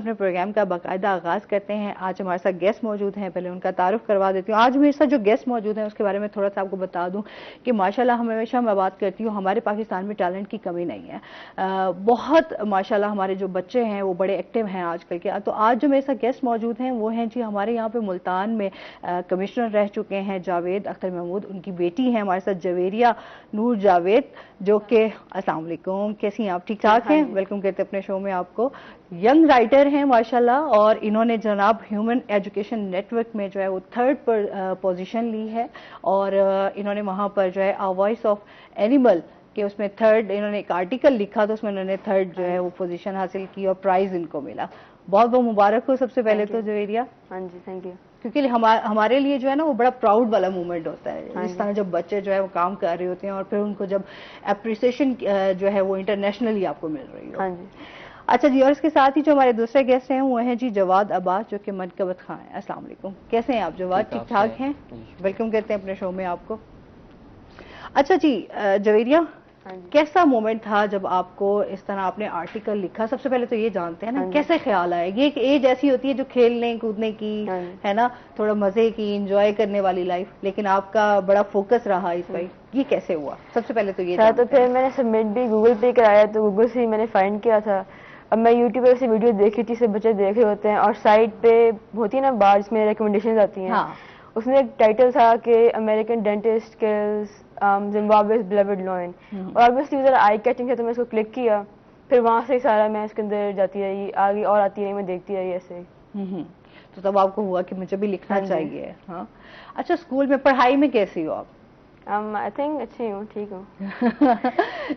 اپنے پروگرام کا باقاعدہ آغاز کرتے ہیں. آج ہمارے ساتھ گیسٹ موجود ہیں, پہلے ان کا تعارف کروا دیتی ہوں. آج میرے ساتھ جو گیسٹ موجود ہیں اس کے بارے میں تھوڑا سا آپ کو بتا دوں کہ ماشاءاللہ ہمیشہ میں بات کرتی ہوں ہمارے پاکستان میں ٹیلنٹ کی کمی نہیں ہے, بہت ماشاءاللہ ہمارے جو بچے ہیں وہ بڑے ایکٹیو ہیں آج کل کے. تو آج جو میرے ساتھ گیسٹ موجود ہیں وہ ہیں جی ہمارے یہاں پہ ملتان میں کمشنر رہ چکے ہیں جاوید اختر محمود. ان کی بیٹی ہیں ہمارے ساتھ جویریہ نور جاوید, جو کہ السلام علیکم, کیسی ہیں آپ؟ ٹھیک ٹھاک ہیں؟ ویلکم کرتے ہیں اپنے شو میں آپ کو. ینگ رائٹر ہیں ماشاءاللہ, اور انہوں نے جناب ہیومن ایجوکیشن نیٹ ورک میں جو ہے وہ 3rd پوزیشن لی ہے, اور انہوں نے وہاں پر جو ہے وائس آف اینیمل کہ اس میں 3rd انہوں نے ایک آرٹیکل لکھا تو اس میں انہوں نے 3rd جو ہے وہ پوزیشن حاصل کی اور پرائز ان کو ملا. بہت بہت مبارک ہو سب سے پہلے تو جویریہ. ہاں جی تھینک یو. کیونکہ ہمارے لیے جو ہے نا وہ بڑا پراؤڈ والا مومنٹ ہوتا ہے اس طرح جب بچے جو ہے وہ کام کر رہے ہوتے ہیں اور پھر ان کو جب اپریسیشن جو ہے وہ انٹرنیشنلی آپ کو مل رہی ہو. اچھا جی, اور اس کے ساتھ ہی جو ہمارے دوسرے گیسٹ ہیں وہ ہیں جی جواد عباس, جو کہ منقبت خان ہیں. السلام علیکم, کیسے ہیں آپ جواد؟ ٹھیک ٹھاک ہیں؟ ویلکم کرتے ہیں اپنے شو میں آپ کو. اچھا جی جویریہ, کیسا مومنٹ تھا جب آپ کو اس طرح آپ نے آرٹیکل لکھا؟ سب سے پہلے تو یہ جانتے ہیں نا کیسے خیال آئے؟ یہ ایک ایج ایسی ہوتی ہے جو کھیلنے کودنے کی ہے نا, تھوڑا مزے کی انجوائے کرنے والی لائف, لیکن آپ کا بڑا فوکس رہا اس پر, یہ کیسے ہوا؟ سب سے پہلے تو یہ تو پھر میں نے سبمٹ بھی گوگل پہ کرایا, تو گوگل سے ہی میں نے فائنڈ کیا تھا. اب میں یوٹیوب پہ سے ویڈیو دیکھی تھی, سے بچے دیکھ رہے ہوتے ہیں, اور سائٹ پہ ہوتی ہے نا بار جس میں ریکمنڈیشنز آتی ہیں, اس میں ایک ٹائٹل تھا کہ American dentist kills Zimbabwe's beloved lion, اور obviously ذرا آئی کیچنگ ہے تو میں اس کو کلک کیا. پھر وہاں سے سارا میں اس کے اندر جاتی رہی, آگے اور آتی رہی, میں دیکھتی رہی ایسے ہی. تو تب آپ کو ہوا کہ مجھے بھی لکھنا چاہیے. ہاں اچھا, اسکول میں پڑھائی میں کیسی ہو آپ؟ I think اچھی ہوں, ٹھیک ہوں.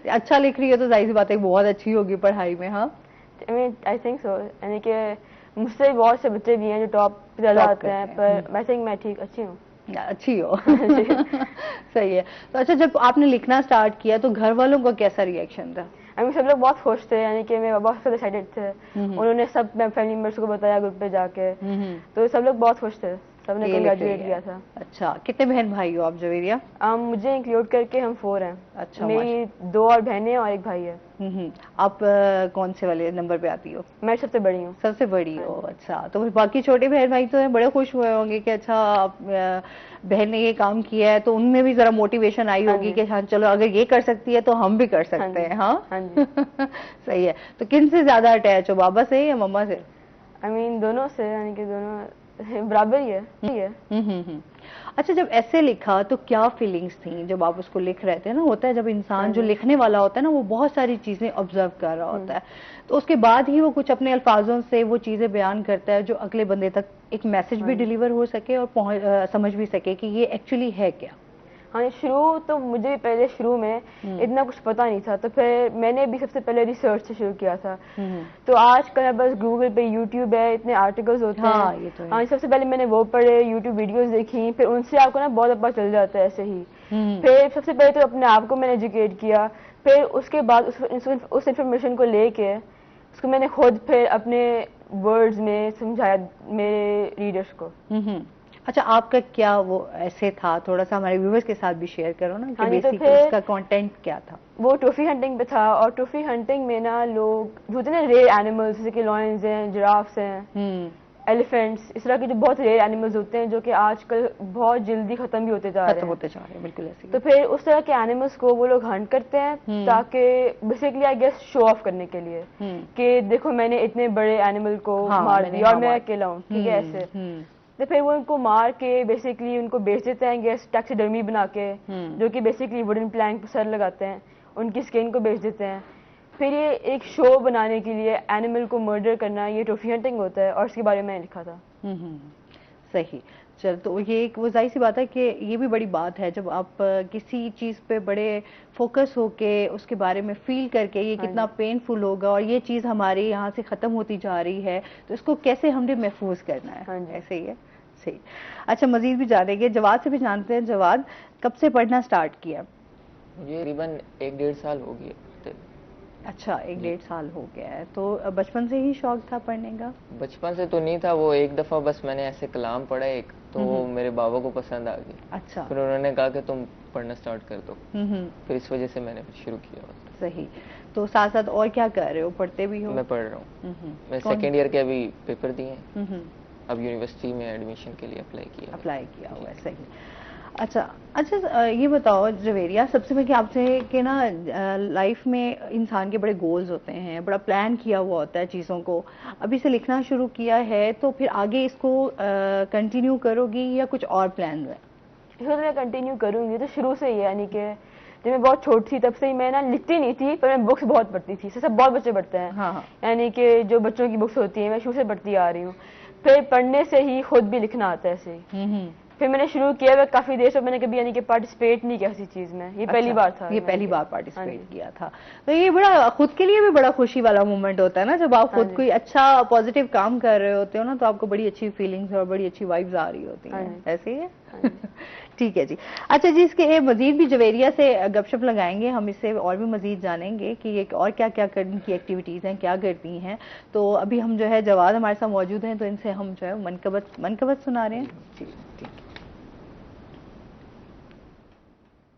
اچھا لکھ رہی ہے تو ظاہر سی بات ہے بہت اچھی ہوگی پڑھائی میں. ہاں I think so, یعنی کہ مجھ سے بہت سے بچے بھی ہیں جو ٹاپ پہ زیادہ آتے ہیں, پر I think میں ٹھیک اچھی ہوں. اچھی ہو, صحیح ہے. تو اچھا, جب آپ نے لکھنا سٹارٹ کیا تو گھر والوں کا کیسا ریئیکشن تھا؟ سب لوگ بہت خوش تھے, یعنی کہ میں بہت ایکسائٹیڈ تھے. انہوں نے سب فیملی ممبرس کو بتایا گروپ پہ جا کے, تو سب لوگ بہت خوش تھے, سب نے کنگریچولیٹ کیا تھا. اچھا, کتنے بہن بھائی ہو آپ جویریہ؟ مجھے انکلوڈ کر کے ہم 4 ہیں. اچھا, میری 2 اور بہنیں اور ایک بھائی ہے. آپ کون سے والے نمبر پہ آتی ہو؟ میں سب سے بڑی ہوں. سب سے بڑی ہو, اچھا. تو باقی چھوٹے بہن بھائی تو بڑے خوش ہوئے ہوں گے کہ اچھا بہن نے یہ کام کیا ہے, تو ان میں بھی ذرا موٹیویشن آئی ہوگی کہ ہاں چلو اگر یہ کر سکتی ہے تو ہم بھی کر سکتے ہیں. ہاں صحیح ہے. تو کن سے زیادہ اٹیچ ہو, بابا سے یا مما سے؟ دونوں سے, یعنی کہ دونوں برابر ہی ہے. اچھا, جب ایسے لکھا تو کیا فیلنگز تھیں جب آپ اس کو لکھ رہے تھے؟ نا ہوتا ہے جب انسان جو لکھنے والا ہوتا ہے نا وہ بہت ساری چیزیں آبزرو کر رہا ہوتا ہے, تو اس کے بعد ہی وہ کچھ اپنے الفاظوں سے وہ چیزیں بیان کرتا ہے جو اگلے بندے تک ایک میسج بھی ڈیلیور ہو سکے اور سمجھ بھی سکے کہ یہ ایکچولی ہے کیا. ہاں, شروع تو مجھے پہلے شروع میں اتنا کچھ پتا نہیں تھا, تو پھر میں نے بھی سب سے پہلے ریسرچ سے شروع کیا تھا. تو آج کل بس گوگل پہ یوٹیوب ہے, اتنے آرٹیکلز ہوتے ہیں. ہاں, سب سے پہلے میں نے وہ پڑھے, یوٹیوب ویڈیوز دیکھی, پھر ان سے آپ کو نا بہت پتا چل جاتا ہے ایسے ہی. پھر سب سے پہلے تو اپنے آپ کو میں نے ایجوکیٹ کیا, پھر اس کے بعد اس انفارمیشن کو لے کے اس کو میں نے خود پھر اپنے ورڈز میں سمجھایا میرے ریڈرز کو. اچھا, آپ کا کیا وہ ایسے تھا, تھوڑا سا ہمارے ویورز کے ساتھ بھی شیئر کرو نا کہ بیسیکلی اس کا کانٹینٹ کیا تھا؟ وہ ٹرافی ہنٹنگ پہ تھا, اور ٹرافی ہنٹنگ میں نا لوگ جو ہوتے ہیں نا ریئر اینیملز, جیسے کہ لائنز ہیں, جرافس ہیں, ایلیفینٹس, اس طرح کے جو بہت ریئر اینیملز ہوتے ہیں جو کہ آج کل بہت جلدی ختم بھی ہوتے جا رہے ہیں. بالکل ایسے. تو پھر اس طرح کے اینیملز کو وہ لوگ ہنٹ کرتے ہیں تاکہ basically I guess show of کرنے کے لیے کہ دیکھو میں نے اتنے بڑے اینیمل کو مار دیا اور میں اکیلا ہوں, ٹھیک ہے ایسے. تو پھر وہ ان کو مار کے بیسیکلی ان کو بیچ دیتے ہیں گیس ٹیکسیڈرمی بنا کے, جو کہ بیسیکلی ووڈن پلانک پہ سر لگاتے ہیں, ان کی اسکن کو بیچ دیتے ہیں. پھر یہ ایک شو بنانے کے لیے اینیمل کو مرڈر کرنا, یہ ٹرافی ہنٹنگ ہوتا ہے, اور اس کے بارے میں لکھا تھا. صحیح. چل, تو یہ ایک وہ ظاہر سی بات ہے کہ یہ بھی بڑی بات ہے جب آپ کسی چیز پہ بڑے فوکس ہو کے اس کے بارے میں فیل کر کے یہ کتنا پینفل ہوگا اور یہ چیز ہمارے یہاں سے ختم ہوتی جا رہی ہے, تو اس کو کیسے ہم نے محفوظ کرنا ہے. ایسے ہی ہے. صحیح. اچھا, مزید بھی جانیں گے, جواد سے بھی جانتے ہیں. جواد, کب سے پڑھنا سٹارٹ کیا؟ مجھے تقریباً 1-1.5 سال ہو گئے. اچھا 1-1.5 سال ہو گیا ہے. تو بچپن سے ہی شوق تھا پڑھنے کا؟ بچپن سے تو نہیں تھا, وہ ایک دفعہ بس میں نے ایسے کلام پڑھا ایک, تو وہ میرے بابا کو پسند آ گئی. اچھا. پھر انہوں نے کہا کہ تم پڑھنا سٹارٹ کر دو, پھر اس وجہ سے میں نے شروع کیا. صحیح. تو ساتھ ساتھ اور کیا کر رہے ہو, پڑھتے بھی ہو؟ میں پڑھ رہا ہوں, میں سیکنڈ ایئر کے ابھی پیپر دیے ہیں, اب یونیورسٹی میں ایڈمیشن کے لیے اپلائی کیا ہوا ہے. صحیح. اچھا یہ بتاؤ جویریہ, سب سے پہلے آپ سے کہ نا لائف میں انسان کے بڑے گولز ہوتے ہیں, بڑا پلان کیا ہوا ہوتا ہے چیزوں کو. ابھی سے لکھنا شروع کیا ہے تو پھر آگے اس کو کنٹینیو کرو گی یا کچھ اور پلانز ہیں؟ اس کو تو میں کنٹینیو کروں گی, تو شروع سے ہی ہے, یعنی کہ جب میں بہت چھوٹی تھی تب سے ہی میں نا لکھتی نہیں تھی, پر میں بکس بہت پڑھتی تھی. سب بہت بچے پڑھتے ہیں, یعنی کہ جو بچوں کی بکس ہوتی ہیں میں شروع سے پڑھتی آ رہی ہوں. پھر پڑھنے سے ہی خود بھی لکھنا آتا ہے ایسے ہی. پھر میں نے شروع کیا, وہ کافی دیر سے میں نے کبھی یعنی کہ پارٹیسپیٹ نہیں کیا کسی چیز میں, یہ پہلی بار تھا, یہ پہلی بار پارٹیسپیٹ کیا تھا. تو یہ بڑا خود کے لیے بھی بڑا خوشی والا مومنٹ ہوتا ہے نا, جب آپ خود کوئی اچھا پازیٹیو کام کر رہے ہوتے ہو نا, تو آپ کو بڑی اچھی فیلنگز اور بڑی اچھی وائبز آ رہی ہوتی ہیں. ایسے ہی ہے. ٹھیک ہے جی. اچھا جی, اس کے مزید بھی جویریہ سے گپ شپ لگائیں گے, ہم اس سے اور بھی مزید جانیں گے کہ اور کیا کیا کرنے کی ایکٹیویٹیز ہیں, کیا کرتی ہیں. تو ابھی ہم جو ہے جواد ہمارے ساتھ موجود ہیں, تو ان سے ہم جو ہے منقبت سنا رہے ہیں. جی ٹھیک ہے.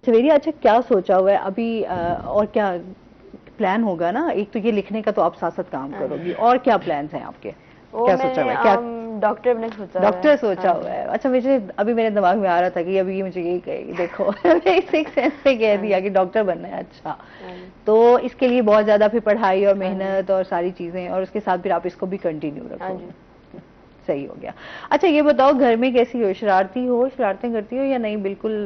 جویریہ, اچھا کیا سوچا ہوا ہے ابھی, اور کیا پلان ہوگا نا, ایک تو یہ لکھنے کا تو آپ ساتھ ساتھ کام کرو گی, اور کیا پلانز ہیں آپ کے؟ کیا سوچا ہوا ہے؟ کیا ڈاکٹر بننے سوچا ہے. ڈاکٹر سوچا ہوا ہے. اچھا, مجھے ابھی میرے دماغ میں آ رہا تھا کہ ابھی یہ مجھے یہی کہے گی, دیکھو سکس سینس سے کہہ دیا کہ ڈاکٹر بننا ہے. اچھا, تو اس کے لیے بہت زیادہ پھر پڑھائی اور محنت اور ساری چیزیں, اور اس کے ساتھ پھر آپ اس کو بھی کنٹینیو رکھو. صحیح ہو گیا. اچھا یہ بتاؤ, گھر میں کیسی ہو, شرارتی ہو, شرارتیں کرتی ہو یا نہیں بالکل؟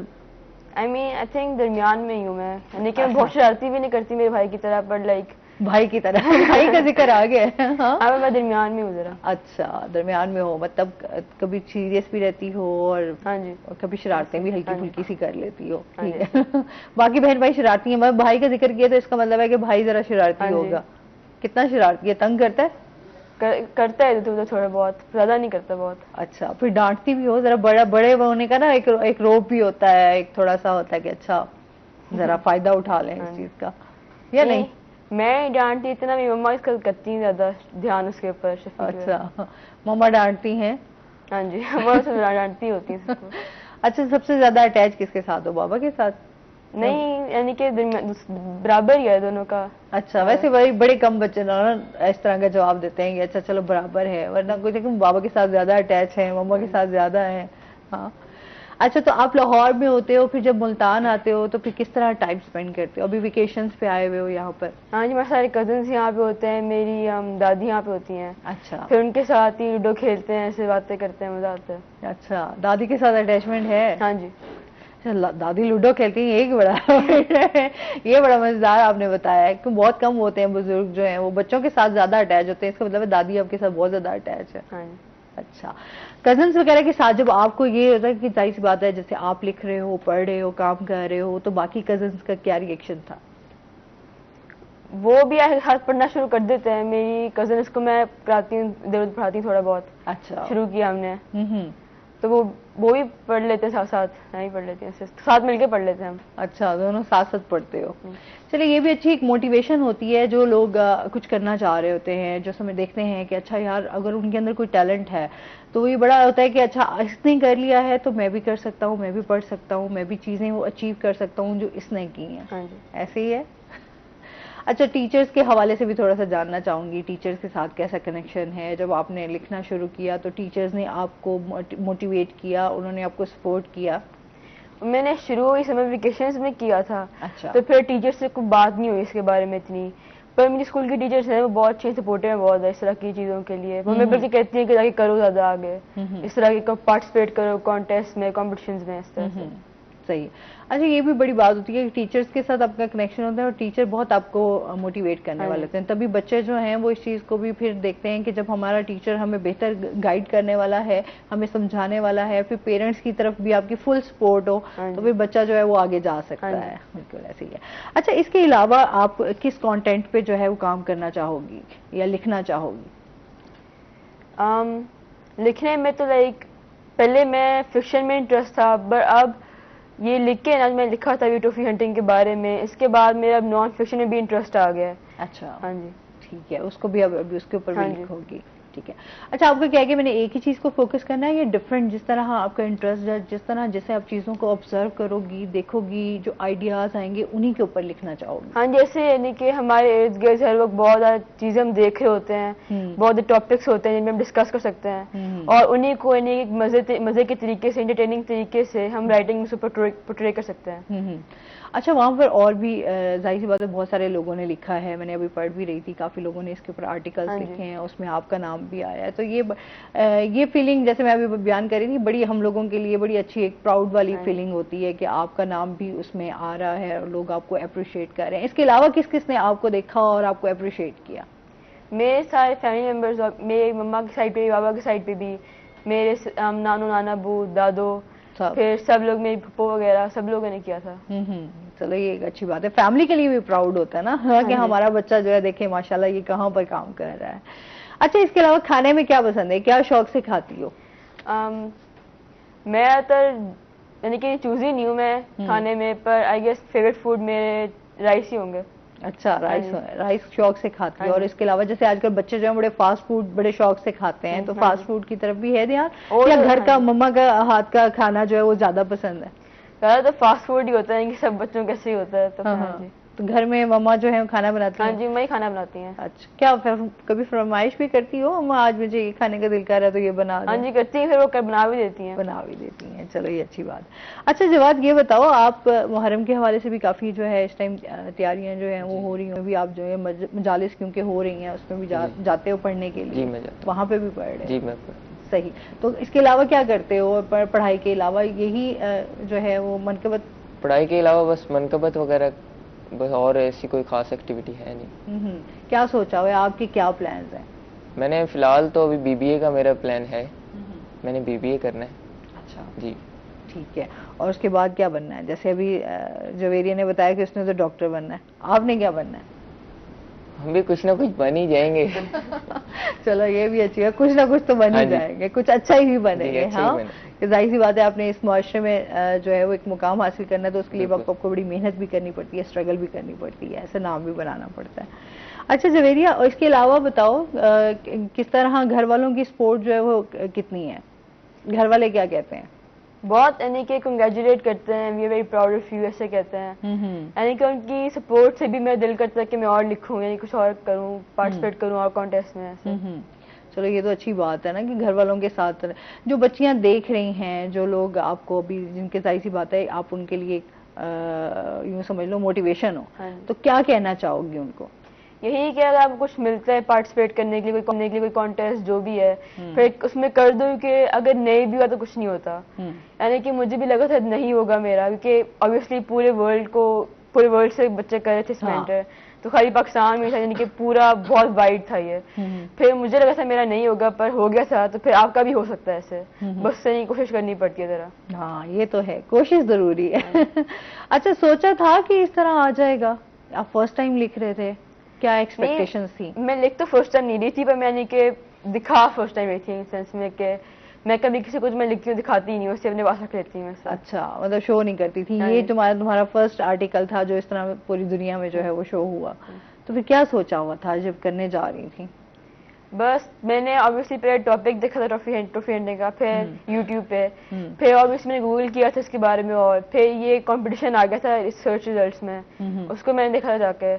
I think درمیان میں ہی ہوں میں, یعنی کہ میں بہت شرارتی بھی نہیں کرتی میرے بھائی کی طرح, پر لائک بھائی کی طرح, بھائی کا ذکر آ گیا. ہاں میں درمیان میں ہوں ذرا. اچھا, درمیان میں ہو, مطلب کبھی سیریس بھی رہتی ہو اور کبھی شرارتیں بھی ہلکی پھلکی سی کر لیتی ہو. ٹھیک ہے. باقی بہن بھائی شرارتی ہیں, بھائی کا ذکر کیا تو اس کا مطلب ہے کہ بھائی ذرا شرارتی ہوگا. کتنا شرارتی ہے, تنگ کرتا ہے؟ کرتا ہے تو تھوڑا بہت, زیادہ نہیں کرتا بہت. اچھا, پھر ڈانٹتی بھی ہو ذرا, بڑے ہونے کا نا ایک روپ بھی ہوتا ہے, ایک تھوڑا سا ہوتا ہے کہ اچھا ذرا فائدہ اٹھا لیں اس چیز کا, یا نہیں؟ میں ڈانٹتی اتنا, میری مما اس کا کرتی ہیں زیادہ دھیان اس کے اوپر. اچھا, مما ڈانٹتی ہیں؟ ہاں جی, مما سے ڈانٹتی ہوتی ہیں. اچھا, سب سے زیادہ اٹیچ کس کے ساتھ ہو, بابا کے ساتھ؟ نہیں, یعنی کہ برابر ہی ہے دونوں کا. اچھا, ویسے وہی بڑے کم بچے نا اس طرح کا جواب دیتے ہیں کہ اچھا چلو برابر ہے, ورنہ کوئی لیکن بابا کے ساتھ زیادہ اٹیچ ہے, مما کے ساتھ زیادہ ہے. ہاں. اچھا, تو آپ لاہور میں ہوتے ہو, پھر جب ملتان آتے ہو تو پھر کس طرح ٹائم اسپینڈ کرتے ہو؟ ابھی ویکیشنز پہ آئے ہوئے ہو یہاں پر؟ ہاں جی, میرے سارے کزنس یہاں پہ ہوتے ہیں, میری دادی یہاں پہ ہوتی ہیں. اچھا, پھر ان کے ساتھ ہی لوڈو کھیلتے ہیں, ایسے باتیں کرتے ہیں, مزہ آتا ہے. اچھا, دادی کے ساتھ اٹیچمنٹ ہے؟ ہاں جی. دادی لوڈو کھیلتی ہیں, یہ بڑا مزیدار آپ نے بتایا ہے, کہ بہت کم ہوتے ہیں بزرگ جو ہیں وہ بچوں کے ساتھ زیادہ اٹیچ ہوتے ہیں, اس کا مطلب ہے دادی آپ کے ساتھ بہت زیادہ اٹیچ ہے. اچھا, کزنس وغیرہ کے ساتھ جب آپ کو یہ ہوتا ہے کہ ظاہر سی بات ہے جیسے آپ لکھ رہے ہو, پڑھ رہے ہو, کام کر رہے ہو, تو باقی کزنس کا کیا ریئیکشن تھا؟ وہ بھی ہاتھ پڑھنا شروع کر دیتے ہیں. میری کزنس کو میں پڑھاتی ہوں, ادھر ادھر پڑھاتی ہوں تھوڑا بہت. اچھا, شروع کیا ہم نے, تو وہ بھی پڑھ لیتے ہیں ساتھ نہیں پڑھ لیتے ہیں, ساتھ مل کے پڑھ لیتے ہیں ہم. اچھا, دونوں ساتھ ساتھ پڑھتے ہو. چلیے, یہ بھی اچھی ایک موٹیویشن ہوتی ہے, جو لوگ کچھ کرنا چاہ رہے ہوتے ہیں, جو سمجھ دیکھتے ہیں کہ اچھا یار اگر ان کے اندر کوئی ٹیلنٹ ہے تو یہ بڑا ہوتا ہے کہ اچھا اس نے کر لیا ہے تو میں بھی کر سکتا ہوں, میں بھی پڑھ سکتا ہوں, میں بھی چیزیں وہ اچیو کر سکتا ہوں جو اس نے کی ہیں. ایسے ہی ہے. اچھا, ٹیچرز کے حوالے سے بھی تھوڑا سا جاننا چاہوں گی, ٹیچرز کے ساتھ کیسا کنیکشن ہے؟ جب آپ نے لکھنا شروع کیا تو ٹیچرز نے آپ کو موٹیویٹ کیا, انہوں نے آپ کو سپورٹ کیا؟ میں نے شروع ہی سمر ویکیشنز میں کیا تھا. اچھا, تو پھر ٹیچر سے کوئی بات نہیں ہوئی اس کے بارے میں اتنی, پر میری اسکول کی ٹیچرز ہیں وہ بہت اچھی سپورٹیو ہیں, بہت اس طرح کی چیزوں کے لیے. وہ میں بلکہ کہتی ہیں کہ جا کے کرو زیادہ آگے, اس طرح کی پارٹیسپیٹ کرو کانٹیسٹ میں, کمپٹیشنز میں, اس طرح سے. صحیح. اچھا, یہ بھی بڑی بات ہوتی ہے کہ ٹیچرز کے ساتھ آپ کا کنیکشن ہوتا ہے اور ٹیچر بہت آپ کو موٹیویٹ کرنے والے ہوتے ہیں, تبھی بچے جو ہیں وہ اس چیز کو بھی پھر دیکھتے ہیں کہ جب ہمارا ٹیچر ہمیں بہتر گائیڈ کرنے والا ہے, ہمیں سمجھانے والا ہے, پھر پیرنٹس کی طرف بھی آپ کی فل سپورٹ ہو, تو پھر بچہ جو ہے وہ آگے جا سکتا ہے. بالکل ایسے ہی ہے. اچھا, اس کے علاوہ آپ کس کانٹینٹ پہ جو ہے وہ کام کرنا چاہو گی یا لکھنا چاہو گی؟ لکھنے میں تو لائک پہلے میں فکشن میں انٹرسٹ تھا, پر اب یہ لکھ کے نا میں لکھا تھا ٹرافی ہنٹنگ کے بارے میں. اس کے بعد میرا نان فکشن میں بھی انٹرسٹ آ گیا ہے. اچھا ہاں جی ٹھیک ہے, اس کو بھی اب اس کے اوپر بھی لکھو گی. ٹھیک ہے. اچھا آپ کا کیا ہے کہ میں نے ایک ہی چیز کو فوکس کرنا ہے یا ڈفرینٹ جس طرح آپ کا انٹرسٹ ہے, جس طرح جیسے آپ چیزوں کو آبزرو کرو گی, دیکھو گی, جو آئیڈیاز آئیں گے انہی کے اوپر لکھنا چاہو گی؟ ہاں جیسے یعنی کہ ہمارے ارد گرد ہر وقت بہت زیادہ چیزیں ہم دیکھ رہے ہوتے ہیں, بہت ٹاپکس ہوتے ہیں جن میں ہم ڈسکس کر سکتے ہیں, اور انہی کو یعنی ایک مزے کے طریقے سے, انٹرٹیننگ طریقے سے ہم رائٹنگ میں پورٹرے کر سکتے ہیں. اچھا وہاں پر اور بھی ظاہر سی بات ہے بہت سارے لوگوں نے لکھا ہے, میں نے ابھی پڑھ بھی رہی تھی, کافی لوگوں نے اس کے اوپر آرٹیکلس لکھے ہیں, اس میں آپ کا نام بھی آیا ہے. تو یہ فیلنگ جیسے میں ابھی بیان کر رہی تھی, بڑی ہم لوگوں کے لیے بڑی اچھی ایک پراؤڈ والی فیلنگ ہوتی ہے کہ آپ کا نام بھی اس میں آ رہا ہے اور لوگ آپ کو اپریشیٹ کر رہے ہیں. اس کے علاوہ کس کس نے آپ کو دیکھا اور آپ کو اپریشیٹ کیا؟ میرے سارے فیملی ممبرز, میرے مما کی سائڈ پہ بھی, بابا کی سائڈ پہ بھی, میرے نانو, نانا, ابو, دادو, پھر سب لوگ, میری پھپھو وغیرہ سب لوگوں نے کیا تھا. چلو یہ ایک اچھی بات ہے, فیملی کے لیے بھی پراؤڈ ہوتا ہے نا کہ ہمارا بچہ جو ہے دیکھیں ماشاءاللہ یہ کہاں پر کام کر رہا ہے. اچھا اس کے علاوہ کھانے میں کیا پسند ہے, کیا شوق سے کھاتی ہو؟ میں یعنی کہ چوز ہی نہیں ہوں میں کھانے میں, پر آئی گیس فیوریٹ فوڈ میرے رائس ہی ہوں گے. اچھا رائس شوق سے کھاتی ہے. اور اس کے علاوہ جیسے آج کل بچے جو ہیں بڑے فاسٹ فوڈ بڑے شوق سے کھاتے ہیں, تو فاسٹ فوڈ کی طرف بھی ہے دھیان یا گھر کا مما کا ہاتھ کا کھانا جو ہے وہ زیادہ پسند ہے؟ زیادہ تو فاسٹ فوڈ ہی ہوتا ہے کہ سب بچوں کا ایسے ہی ہوتا ہے. تو گھر میں مما جو ہے کھانا بناتی ہیں؟ ہاں جی میں کھانا بناتی ہیں. اچھا کیا کبھی فرمائش بھی کرتی ہو مما آج مجھے یہ کھانے کا دل کر رہا ہے تو یہ بنا دو؟ ہاں جی کرتی ہیں, پھر وہ بنا بھی دیتی ہیں. چلو یہ اچھی بات. اچھا جواد یہ بتاؤ, آپ محرم کے حوالے سے بھی کافی جو ہے اس ٹائم تیاریاں جو ہیں وہ ہو رہی ہیں, بھی آپ جو ہے مجالس کیونکہ ہو رہی ہیں اس میں بھی جاتے ہو پڑھنے کے لیے؟ وہاں پہ بھی پڑھ رہے ہیں؟ جی میں صحیح. تو اس کے علاوہ کیا کرتے ہو پڑھائی کے علاوہ؟ یہی جو ہے وہ منقبت؟ پڑھائی کے علاوہ بس منقبت وغیرہ, بس اور ایسی کوئی خاص ایکٹیویٹی ہے نہیں. کیا سوچا ہوا ہے, آپ کے کیا پلانز ہیں؟ میں نے فی الحال تو ابھی BBA کا میرا پلان ہے, میں نے BBA کرنا ہے. اچھا جی ٹھیک ہے. اور اس کے بعد کیا بننا ہے؟ جیسے ابھی جویریہ نے بتایا کہ اس نے تو ڈاکٹر بننا ہے, آپ نے کیا بننا ہے؟ ہم بھی کچھ نہ کچھ بن ہی جائیں گے. چلو یہ بھی اچھی ہے, کچھ نہ کچھ تو بن ہی جائیں گے, کچھ اچھا ہی بنے گے. ہاں ظاہر سی بات ہے, آپ نے اس معاشرے میں جو ہے وہ ایک مقام حاصل کرنا ہے تو اس کے لیے آپ کو بڑی محنت بھی کرنی پڑتی ہے, اسٹرگل بھی کرنی پڑتی ہے, ایسا نام بھی بنانا پڑتا ہے. اچھا جویریہ, اور اس کے علاوہ بتاؤ کس طرح گھر والوں کی سپورٹ جو ہے وہ کتنی ہے؟ گھر والے کیا کہتے ہیں؟ بہت یعنی کہ کنگریچولیٹ کرتے ہیں, we are very proud of you ایسے کہتے ہیں. یعنی کہ ان کی سپورٹ سے بھی میرا دل کرتا ہے کہ میں اور لکھوں, یعنی کچھ اور کروں, پارٹیسپیٹ کروں اور کانٹیسٹ میں ایسے. چلو یہ تو اچھی بات ہے نا کہ گھر والوں کے ساتھ جو بچیاں دیکھ رہی ہیں, جو لوگ آپ کو بھی, جن کے ظاہر سی بات ہے آپ ان کے لیے یوں سمجھ لو موٹیویشن ہو, تو کیا کہنا چاہو گی ان کو؟ یہی کہ اگر آپ کو کچھ ملتا ہے پارٹیسپیٹ کرنے کے لیے, کوئی کانٹیسٹ جو بھی ہے, پھر اس میں کر دوں, کہ اگر نہیں بھی ہوا تو کچھ نہیں ہوتا. یعنی کہ مجھے بھی لگا تھا نہیں ہوگا میرا, کیونکہ obviously پورے ورلڈ سے بچے کر رہے تھے اس میں انٹر, تو خالی پاکستان میں تھا, یعنی کہ پورا بہت وائڈ تھا یہ. پھر مجھے لگا تھا میرا نہیں ہوگا, پر ہو گیا تھا, تو پھر آپ کا بھی ہو سکتا ہے ایسے, بس صحیح کوشش کرنی پڑتی ہے ذرا. ہاں یہ تو ہے, کوشش ضروری ہے. اچھا سوچا تھا کہ اس طرح آ جائے گا؟ آپ فرسٹ ٹائم لکھ رہے تھے, کیا ایکسپیکٹیشنز تھی؟ میں لکھ تو فرسٹ ٹائم نہیں رہی تھی, پر میں نے کہ دکھا فرسٹ ٹائم رہی تھی, سینس میں کہ میں کبھی کسی کو میں لکھتی ہوں دکھاتی ہی نہیں ہوں, اسے اپنے پاس رکھ لیتی ہوں. اچھا مطلب شو نہیں کرتی تھی, یہ تمہارا فرسٹ آرٹیکل تھا جو اس طرح پوری دنیا میں جو ہے وہ شو ہوا. تو پھر کیا سوچا ہوا تھا جب کرنے جا رہی تھی؟ بس میں نے obviously پہلے ٹاپک دیکھا تھا ٹرافی ہنٹنگ کا, پھر یوٹیوب پہ, پھر obviously میں نے گوگل کیا تھا اس کے بارے میں, اور پھر یہ کمپٹیشن آ گیا تھا سرچ ریزلٹس میں, اس کو میں نے دیکھا تھا جا کے.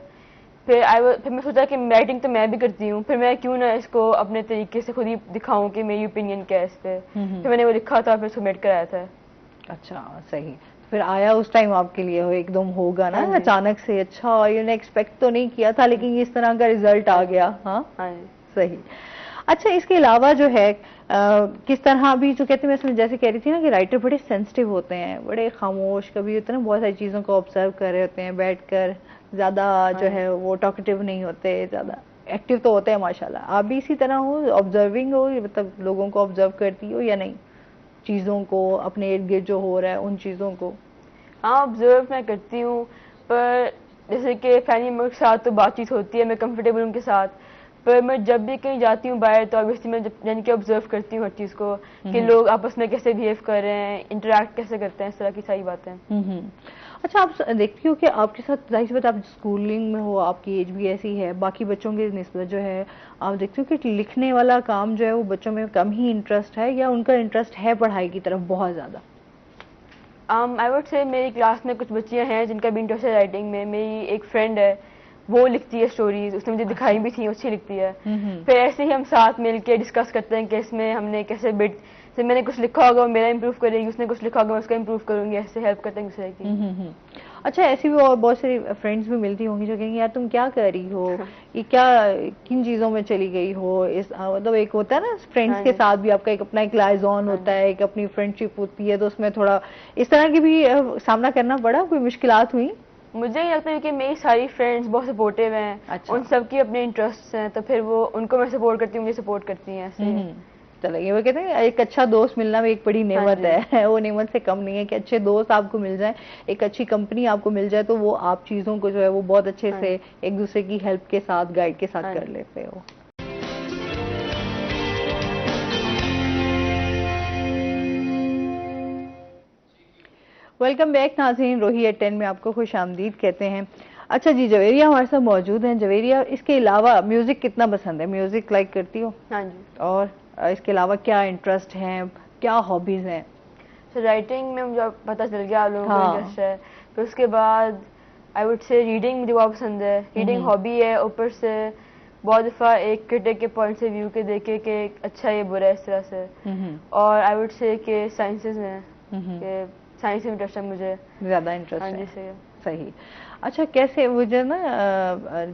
پھر میں سوچا کہ رائٹنگ تو میں بھی کرتی ہوں, پھر میں کیوں نہ اس کو اپنے طریقے سے خود ہی دکھاؤں کہ میری اوپینین کیا ہے اس پہ. پھر میں نے وہ لکھا تھا, پھر سبمٹ کرایا تھا. اچھا صحیح. پھر آیا اس ٹائم آپ کے لیے ایک دم ہوگا نا اچانک سے, اچھا یہ نے ایکسپیکٹ تو نہیں کیا تھا لیکن اس طرح کا ریزلٹ آ گیا. ہاں صحیح. اچھا اس کے علاوہ جو ہے کس طرح بھی جو کہتے ہیں, میں جیسے کہہ رہی تھی نا کہ رائٹر بڑے سینسٹیو ہوتے ہیں, بڑے خاموش, کبھی ہوتے ہیں نا بہت ساری چیزوں کو آبزرو کر رہے ہوتے ہیں بیٹھ کر, زیادہ جو ہے وہ ٹاکٹیو نہیں ہوتے, زیادہ ایکٹیو تو ہوتے ہیں ماشاءاللہ. آپ بھی اسی طرح ہو, آبزرونگ ہو, مطلب لوگوں کو آبزرو کرتی ہو یا نہیں, چیزوں کو اپنے ارد گرد جو ہو رہا ہے ان چیزوں کو؟ ہاں آبزرو میں کرتی ہوں, پر جیسے کہ فیملی ممبر کے ساتھ تو بات چیت ہوتی ہے, میں کمفرٹیبل ان کے ساتھ, پر میں جب بھی کہیں جاتی ہوں باہر تو obviously میں یعنی کہ آبزرو کرتی ہوں ہر چیز کو کہ لوگ آپس میں کیسے بہیو کر رہے ہیں, انٹریکٹ کیسے کرتے ہیں, اس طرح کی ساری باتیں. اچھا, آپ دیکھتی ہو کہ آپ کے ساتھ ظاہر سی بات آپ اسکولنگ میں ہو, آپ کی ایج بھی ایسی ہے, باقی بچوں کی نسبت جو ہے آپ دیکھتی ہو کہ لکھنے والا کام جو ہے وہ بچوں میں کم ہی انٹرسٹ ہے, یا ان کا انٹرسٹ ہے پڑھائی کی طرف بہت زیادہ؟ آئی وڈ سے میری کلاس میں کچھ بچیاں ہیں جن کا بھی انٹرسٹ ہے رائٹنگ میں. میری ایک فرینڈ ہے, وہ لکھتی ہے اسٹوریز, اس نے مجھے دکھائی بھی تھی, اچھی لکھتی ہے. پھر ایسے ہی ہم ساتھ مل کے ڈسکس کرتے ہیں کہ اس میں ہم نے کیسے سے میں نے کچھ لکھا ہوگا وہ میرا امپروو کرے گی, اس نے کچھ لکھا ہوگا میں اس کا امپروو کروں گی, ایسے ہیلپ کرتے ہیں دوسرے کی. اچھا, ایسی بھی اور بہت ساری فرینڈس بھی ملتی ہوں گی جو کہیں گے یار تم کیا کر رہی ہو, یہ کیا کن چیزوں میں چلی گئی ہو, مطلب ایک ہوتا ہے نا فرینڈس کے ساتھ بھی آپ کا ایک اپنا ایک لائزون ہوتا ہے, ایک اپنی فرینڈ شپ ہوتی ہے, تو اس میں تھوڑا اس طرح کی بھی سامنا کرنا پڑا, کوئی مشکلات ہوئی؟ مجھے یہ لگتا ہے کہ میری ساری فرینڈس بہت سپورٹیو ہیں, ان سب کی اپنے انٹرسٹ ہیں, تو پھر وہ ان کو میں سپورٹ کرتی ہوں, مجھے سپورٹ کرتی ہیں. ایسے چلیں, وہ کہتے ہیں ایک اچھا دوست ملنا بھی ایک بڑی نعمت ہے, وہ نعمت سے کم نہیں ہے کہ اچھے دوست آپ کو مل جائیں, ایک اچھی کمپنی آپ کو مل جائے, تو وہ آپ چیزوں کو جو ہے وہ بہت اچھے سے ایک دوسرے کی ہیلپ کے ساتھ, گائیڈ کے ساتھ کر لیتے ہو. ویلکم بیک ناظرین, روہی ایٹ 10 میں آپ کو خوش آمدید کہتے ہیں. اچھا جی, جویریہ ہمارے ساتھ موجود ہیں. جویریہ, اس کے علاوہ میوزک کتنا پسند ہے, میوزک لائک کرتی ہو؟ ہاں جی. اور اس کے علاوہ کیا انٹرسٹ ہیں, کیا ہابیز ہیں؟ رائٹنگ میں مجھے پتہ چل گیا آپ لوگوں کو انٹرسٹ ہے. پھر اس کے بعد آئی وڈ سے ریڈنگ مجھے بہت پسند ہے, ریڈنگ ہابی ہے. اوپر سے بہت دفعہ ایک کرٹک کے پوائنٹ سے ویو کے دیکھے کہ اچھا یہ برا ہے اس طرح سے. اور آئی وڈ سے کہ سائنسز ہیں, کہ سائنس میں انٹرسٹ ہے مجھے زیادہ انٹرسٹ ہے. صحیح. اچھا, کیسے وہ جو نا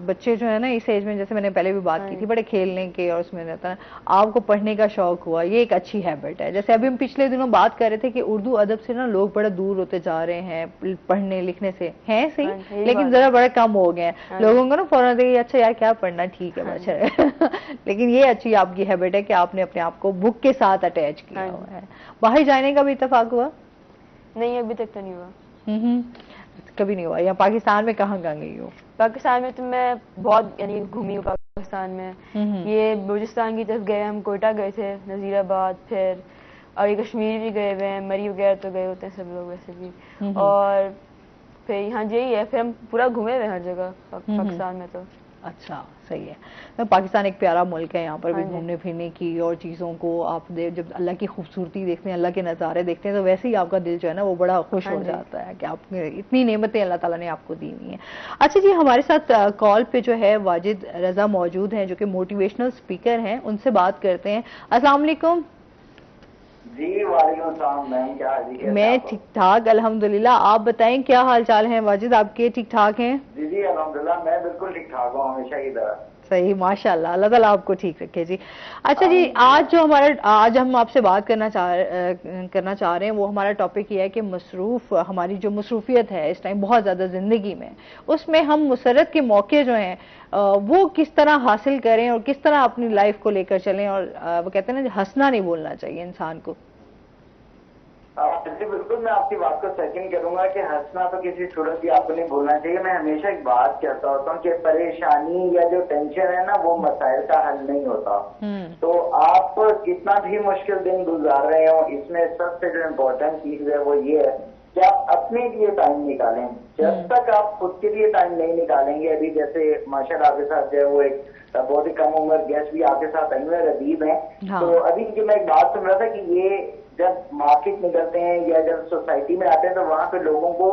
بچے جو ہے نا اس ایج میں, جیسے میں نے پہلے بھی بات کی تھی, بڑے کھیلنے کے اور اس میں رہتا ہے, آپ کو پڑھنے کا شوق ہوا, یہ ایک اچھی ہیبٹ ہے. جیسے ابھی ہم پچھلے دنوں بات کر رہے تھے کہ اردو ادب سے نا لوگ بڑا دور ہوتے جا رہے ہیں پڑھنے لکھنے سے, ہیں صحیح, لیکن ذرا بڑا کم ہو گئے ہیں. لوگوں کو نا فوراً دیکھیں اچھا یار کیا پڑھنا, ٹھیک ہے اچھا, لیکن یہ اچھی آپ کی ہیبٹ ہے کہ آپ نے اپنے آپ کو بک کے ساتھ اٹیچ کیا ہوا ہے. باہر جانے کا بھی اتفاق ہوا؟ نہیں, ابھی تک تو نہیں ہوا. کبھی نہیں ہوا؟ یا پاکستان میں کہاں کہاں گئی ہو؟ پاکستان میں تو میں بہت یعنی گھومی ہوں پاکستان میں. یہ بلوچستان کی طرف گئے, ہم کوئٹہ گئے تھے, نذیر آباد, پھر اور یہ کشمیر بھی گئے ہوئے ہیں, مری وغیرہ تو گئے ہوتے ہیں سب لوگ ویسے بھی. اور پھر یہاں یہی ہے, پھر ہم پورا گھومے ہوئے ہر جگہ پاکستان میں. تو اچھا, صحیح ہے. پاکستان ایک پیارا ملک ہے, یہاں پر بھی گھومنے پھرنے کی اور چیزوں کو آپ جب اللہ کی خوبصورتی دیکھتے ہیں, اللہ کے نظارے دیکھتے ہیں, تو ویسے ہی آپ کا دل جو ہے نا وہ بڑا خوش ہو جاتا ہے کہ آپ اتنی نعمتیں اللہ تعالیٰ نے آپ کو دی ہوئی ہیں. اچھا جی, ہمارے ساتھ کال پہ جو ہے واجد رضا موجود ہیں جو کہ موٹیویشنل اسپیکر ہیں, ان سے بات کرتے ہیں. السلام علیکم. جی وعلیکم السلام میم, کیا حال ہے؟ میں ٹھیک ٹھاک الحمدللہ, آپ بتائیں کیا حال چال ہیں واجد آپ کے؟ ٹھیک ٹھاک ہیں؟ جی جی الحمدللہ, میں بالکل ٹھیک ٹھاک ہوں ہمیشہ کی طرح. صحیح, ماشاء اللہ, اللہ تعالیٰ آپ کو ٹھیک رکھے جی. اچھا جی, آج ہم آپ سے بات کرنا چاہ رہے ہیں, وہ ہمارا ٹاپک یہ ہے کہ ہماری جو مصروفیت ہے اس ٹائم بہت زیادہ زندگی میں, اس میں ہم مسرت کے موقع جو ہیں وہ کس طرح حاصل کریں اور کس طرح اپنی لائف کو لے کر چلیں, اور وہ کہتے ہیں نا ہنسنا نہیں بولنا چاہیے انسان کو. جی بالکل, میں آپ کی بات کو سیکنڈ کروں گا کہ ہنسنا تو کسی صورت بھی آپ کو نہیں بھولنا چاہیے. میں ہمیشہ ایک بات کہتا ہوتا ہوں کہ پریشانی یا جو ٹینشن ہے نا وہ مسائل کا حل نہیں ہوتا. تو آپ کتنا بھی مشکل دن گزار رہے ہوں, اس میں سب سے جو امپورٹنٹ چیز ہے وہ یہ ہے کہ آپ اپنے لیے ٹائم نکالیں. جب تک آپ خود کے لیے ٹائم نہیں نکالیں گے, ابھی جیسے ماشاء اللہ آپ کے ساتھ جو ہے وہ ایک بہت ہی کم عمر گیسٹ بھی آپ کے ساتھ آئی ہوئے ربیب ہیں, تو ابھی جو میں ایک بات سن رہا تھا کہ یہ جب مارکیٹ نکلتے ہیں یا جب سوسائٹی میں آتے ہیں تو وہاں پہ لوگوں کو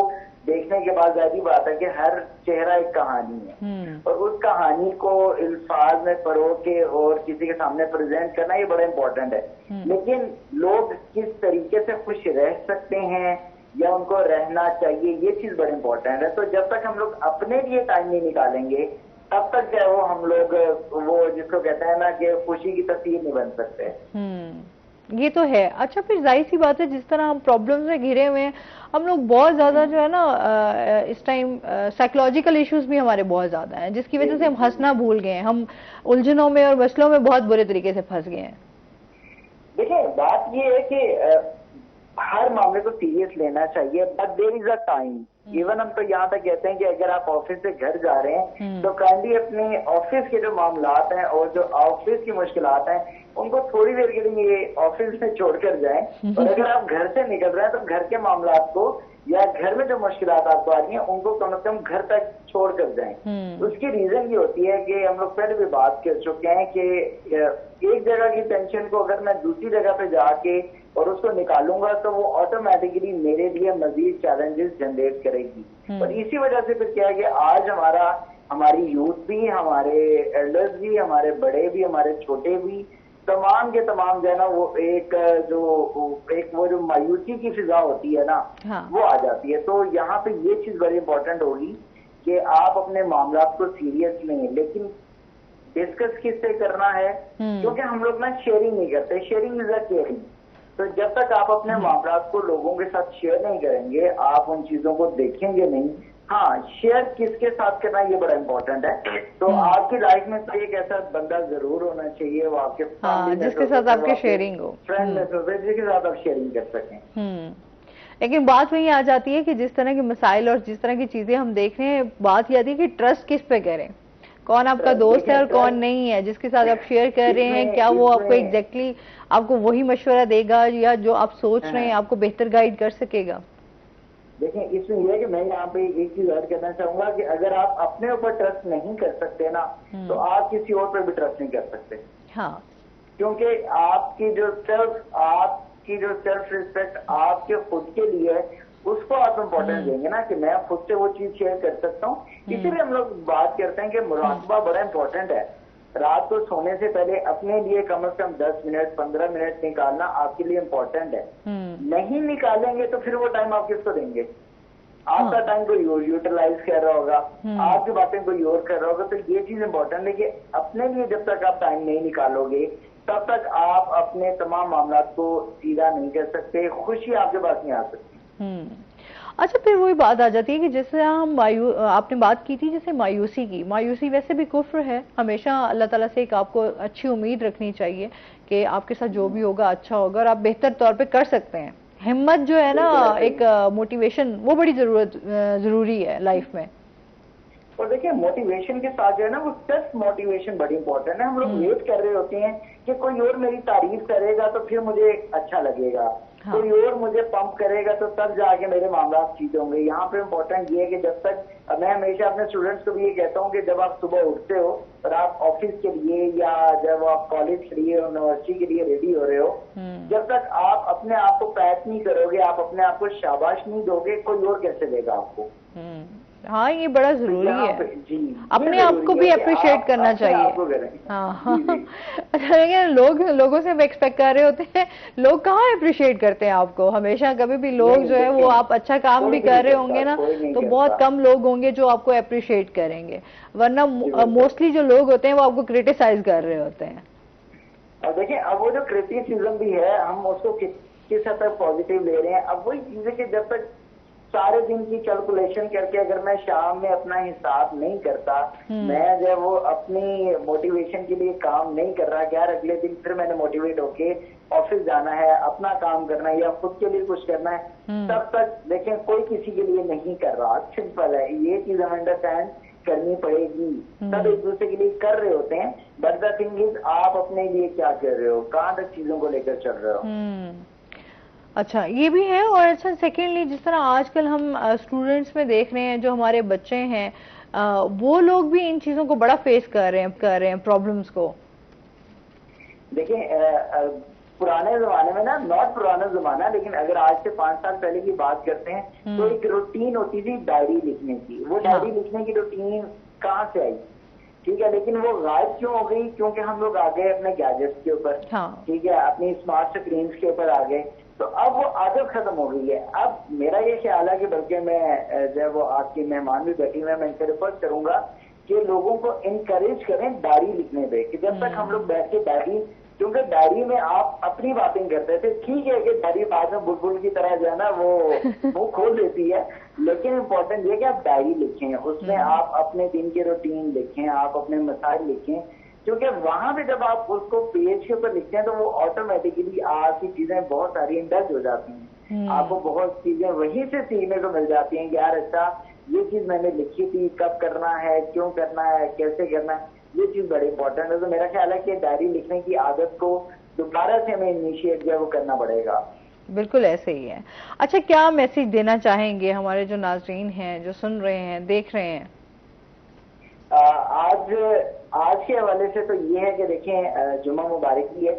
دیکھنے کے بعد ظاہری بات ہے کہ ہر چہرہ ایک کہانی ہے, اور اس کہانی کو الفاظ میں پرو کے اور کسی کے سامنے پریزنٹ کرنا یہ بڑا امپورٹنٹ ہے. لیکن لوگ کس طریقے سے خوش رہ سکتے ہیں یا ان کو رہنا چاہیے, یہ چیز بڑی امپورٹنٹ ہے. تو جب تک ہم لوگ اپنے لیے ٹائم نہیں نکالیں گے تب تک جو ہے وہ ہم لوگ وہ جس کو کہتے ہیں نا کہ خوشی کی تصویر نہیں بن سکتے. یہ تو ہے. اچھا, پھر ظاہر سی بات ہے جس طرح ہم پرابلمز میں گھرے ہوئے ہیں, ہم لوگ بہت زیادہ جو ہے نا اس ٹائم سائیکولوجیکل ایشوز بھی ہمارے بہت زیادہ ہیں, جس کی وجہ سے ہم ہنسنا بھول گئے ہیں, ہم الجھنوں میں اور مسئلوں میں بہت برے طریقے سے پھنس گئے ہیں. دیکھیں بات یہ ہے کہ ہر معاملے کو سیریس لینا چاہیے, but there is a time. Even ہم تو یہاں تک کہتے ہیں کہ اگر آپ آفس سے گھر جا رہے ہیں تو کائنڈلی اپنے آفس کے جو معاملات ہیں اور جو آفس کی مشکلات ہیں ان کو تھوڑی دیر کے لیے آفس میں چھوڑ کر جائیں, اور اگر آپ گھر سے نکل رہے ہیں تو گھر کے معاملات کو یا گھر میں جو مشکلات آپ کو آ رہی ہیں ان کو کم از کم گھر تک چھوڑ کر جائیں. اس کی ریزن یہ ہوتی ہے کہ ہم لوگ پہلے بھی بات کر چکے ہیں کہ ایک جگہ کی ٹینشن کو اگر میں دوسری جگہ پہ جا کے اور اس کو نکالوں گا تو وہ آٹومیٹکلی میرے لیے مزید چیلنجز جنریٹ کرے گی. اور اسی وجہ سے پھر کیا ہے کہ آج ہماری یوتھ بھی, ہمارے ایلڈرز بھی, ہمارے بڑے بھی, ہمارے چھوٹے بھی, تمام کے تمام جو ہے نا وہ ایک وہ جو مایوسی کی فضا ہوتی ہے نا وہ آ جاتی ہے. تو یہاں پہ یہ چیز بڑی امپورٹنٹ ہوگی کہ آپ اپنے معاملات کو سیریس لیں, لیکن ڈسکس کس سے کرنا ہے, کیونکہ ہم لوگ نا شیئرنگ نہیں کرتے. Sharing is a caring. تو جب تک آپ اپنے معاملات کو لوگوں کے ساتھ شیئر نہیں کریں گے, آپ ان چیزوں کو دیکھیں گے نہیں. ہاں, شیئر کس کے ساتھ کرنا یہ بڑا امپورٹنٹ ہے. تو آپ کی لائف میں تو ایک ایسا بندہ ضرور ہونا چاہیے وہ آپ کے جس کے ساتھ آپ کی شیئرنگ ہو, فرینڈ جس کے ساتھ آپ شیئرنگ کر سکیں. لیکن بات وہی آ جاتی ہے کہ جس طرح کے مسائل اور جس طرح کی چیزیں ہم دیکھ رہے ہیں, بات یہ آتی ہے کہ ٹرسٹ کس پہ کریں, کون آپ کا دوست ہے اور کون نہیں ہے, جس کے ساتھ آپ شیئر کر رہے ہیں کیا وہ آپ کو ایگزیکٹلی آپ کو وہی مشورہ دے گا یا جو آپ سوچ رہے ہیں آپ کو بہتر گائیڈ کر سکے گا. دیکھیں اس میں یہ ہے کہ میں یہاں پہ ایک چیز ایڈ کرنا چاہوں گا کہ اگر آپ اپنے اوپر ٹرسٹ نہیں کر سکتے نا تو آپ کسی اور پہ بھی ٹرسٹ نہیں کر سکتے. ہاں, کیونکہ آپ کی جو سیلف ریسپیکٹ آپ کے خود کے لیے ہے اس کو آپ امپورٹینس دیں گے نا کہ میں خود سے وہ چیز شیئر کر سکتا ہوں. اسی لیے ہم لوگ بات کرتے ہیں کہ مراقبہ بڑا امپورٹنٹ ہے. رات کو سونے سے پہلے اپنے لیے کم از کم 10 منٹ 15 منٹ نکالنا آپ کے لیے امپورٹنٹ ہے. نہیں نکالیں گے تو پھر وہ ٹائم آپ کس کو دیں گے؟ آپ کا ٹائم کوئی اور یوٹیلائز کر رہا ہوگا, آپ کی باتیں کوئی اور کر رہا ہوگا. تو یہ چیز امپورٹنٹ ہے کہ اپنے لیے جب تک آپ ٹائم نہیں نکالو گے تب تک آپ اپنے تمام معاملات کو سیدھا نہیں کر سکتے, خوشی آپ کے پاس نہیں آ سکتی. اچھا, پھر وہی بات آ جاتی ہے کہ جیسے آپ نے بات کی تھی جیسے مایوسی کی, مایوسی ویسے بھی کفر ہے. ہمیشہ اللہ تعالیٰ سے ایک آپ کو اچھی امید رکھنی چاہیے کہ آپ کے ساتھ جو بھی ہوگا اچھا ہوگا اور آپ بہتر طور پہ کر سکتے ہیں. ہمت جو ہے نا, ایک موٹیویشن, وہ بڑی ضروری ہے لائف میں. اور دیکھیں موٹیویشن کے ساتھ جو ہے نا وہ سیلف موٹیویشن بڑی امپورٹنٹ ہے. ہم لوگ ویٹ کر رہے ہوتے ہیں کہ کوئی اور میری تعریف کرے گا تو پھر مجھے اچھا لگے گا, کوئی اور مجھے پمپ کرے گا تو تب جا کے میرے معاملات ٹھیک ہوں گے. یہاں پہ امپورٹنٹ یہ ہے کہ جب تک میں ہمیشہ اپنے اسٹوڈنٹس کو بھی یہ کہتا ہوں کہ جب آپ صبح اٹھتے ہو اور آپ آفس کے لیے یا جب آپ کالج کے لیے یونیورسٹی کے لیے ریڈی ہو رہے ہو, جب تک آپ اپنے آپ کو پیٹ نہیں کرو گے, آپ اپنے آپ کو شاباش نہیں دو گے, کوئی اور کیسے دے گا آپ کو؟ ہاں, یہ بڑا ضروری ہے. اپنے آپ کو بھی اپریشیٹ کرنا چاہیے. ہاں, لوگوں سے ایکسپیکٹ کر رہے ہوتے ہیں, لوگ کہاں اپریشیٹ کرتے ہیں آپ کو. ہمیشہ کبھی بھی لوگ جو ہے وہ آپ اچھا کام بھی کر رہے ہوں گے نا تو بہت کم لوگ ہوں گے جو آپ کو اپریشیٹ کریں گے, ورنہ موسٹلی جو لوگ ہوتے ہیں وہ آپ کو کریٹیسائز کر رہے ہوتے ہیں. اور دیکھیں اب وہ جو کریٹیسزم بھی ہے ہم اس کو کس حد تک پازیٹیو لے رہے ہیں. اب وہی چیز ہے کہ جب تک سارے دن کی کیلکولیشن کر کے اگر میں شام میں اپنا حساب نہیں کرتا, میں جب وہ اپنی موٹیویشن کے لیے کام نہیں کر رہا کہ یار اگلے دن پھر میں نے موٹیویٹ ہو کے آفس جانا ہے, اپنا کام کرنا ہے یا خود کے لیے کچھ کرنا ہے, تب تک دیکھیں کوئی کسی کے لیے نہیں کر رہا. سمپل ہے, یہ چیز ہم انڈرسٹینڈ کرنی پڑے گی. سب ایک دوسرے کے لیے کر رہے ہوتے ہیں, بٹ دا تھنگ از آپ اپنے لیے کیا کر رہے ہو, کہاں تک چیزوں کو لے کر چل رہے ہو. اچھا, یہ بھی ہے. اور اچھا سیکنڈلی جس طرح آج کل ہم اسٹوڈنٹس میں دیکھ رہے ہیں جو ہمارے بچے ہیں وہ لوگ بھی ان چیزوں کو بڑا فیس کر رہے ہیں پرابلمس کو. دیکھیں پرانے زمانے میں نا, ناٹ پرانا زمانہ لیکن اگر آج سے 5 سال پہلے کی بات کرتے ہیں تو ایک روٹین ہوتی تھی ڈائری لکھنے کی. وہ ڈائری لکھنے کی روٹین کہاں سے آئی؟ ٹھیک ہے, لیکن وہ غائب کیوں ہو گئی؟ کیونکہ ہم لوگ آ گئے اپنے گیجٹس کے اوپر, ٹھیک ہے, اپنی اسمارٹ اسکرینس کے اوپر آ گئے, تو اب وہ عادت ختم ہو گئی ہے. اب میرا یہ خیال ہے کہ بلکہ میں جب وہ آپ کی مہمان بھی بیٹھی میں ان سے ریکویسٹ کروں گا کہ لوگوں کو انکریج کریں ڈائری لکھنے پہ, کہ جب تک ہم لوگ بیٹھ کے ڈائری, کیونکہ ڈائری میں آپ اپنی باتیں کرتے تھے, ٹھیک ہے کہ ڈائری بعد میں بلبل کی طرح جو ہے نا وہ کھول دیتی ہے, لیکن امپورٹنٹ یہ کہ آپ ڈائری لکھیں, اس میں آپ اپنے دن کی روٹین لکھیں, آپ اپنے مسائل لکھیں, کیونکہ وہاں پہ جب آپ اس کو پیج کے اوپر لکھتے ہیں تو وہ آٹومیٹکلی آپ کی چیزیں بہت ساری انڈلج ہو جاتی ہیں. آپ کو بہت چیزیں وہیں سے سیکھنے کو مل جاتی ہیں کہ یار اچھا یہ چیز میں نے لکھی تھی, کب کرنا ہے, کیوں کرنا ہے, کیسے کرنا ہے, یہ چیز بڑی امپورٹنٹ ہے. تو میرا خیال ہے کہ ڈائری لکھنے کی عادت کو دوبارہ سے ہمیں انیشیٹ جو ہے وہ کرنا پڑے گا. بالکل ایسے ہی ہے. اچھا کیا میسج دینا چاہیں گے ہمارے جو ناظرین ہیں, جو سن رہے ہیں, دیکھ رہے ہیں؟ آج کے حوالے سے تو یہ ہے کہ دیکھیں جمعہ مبارک بھی ہے,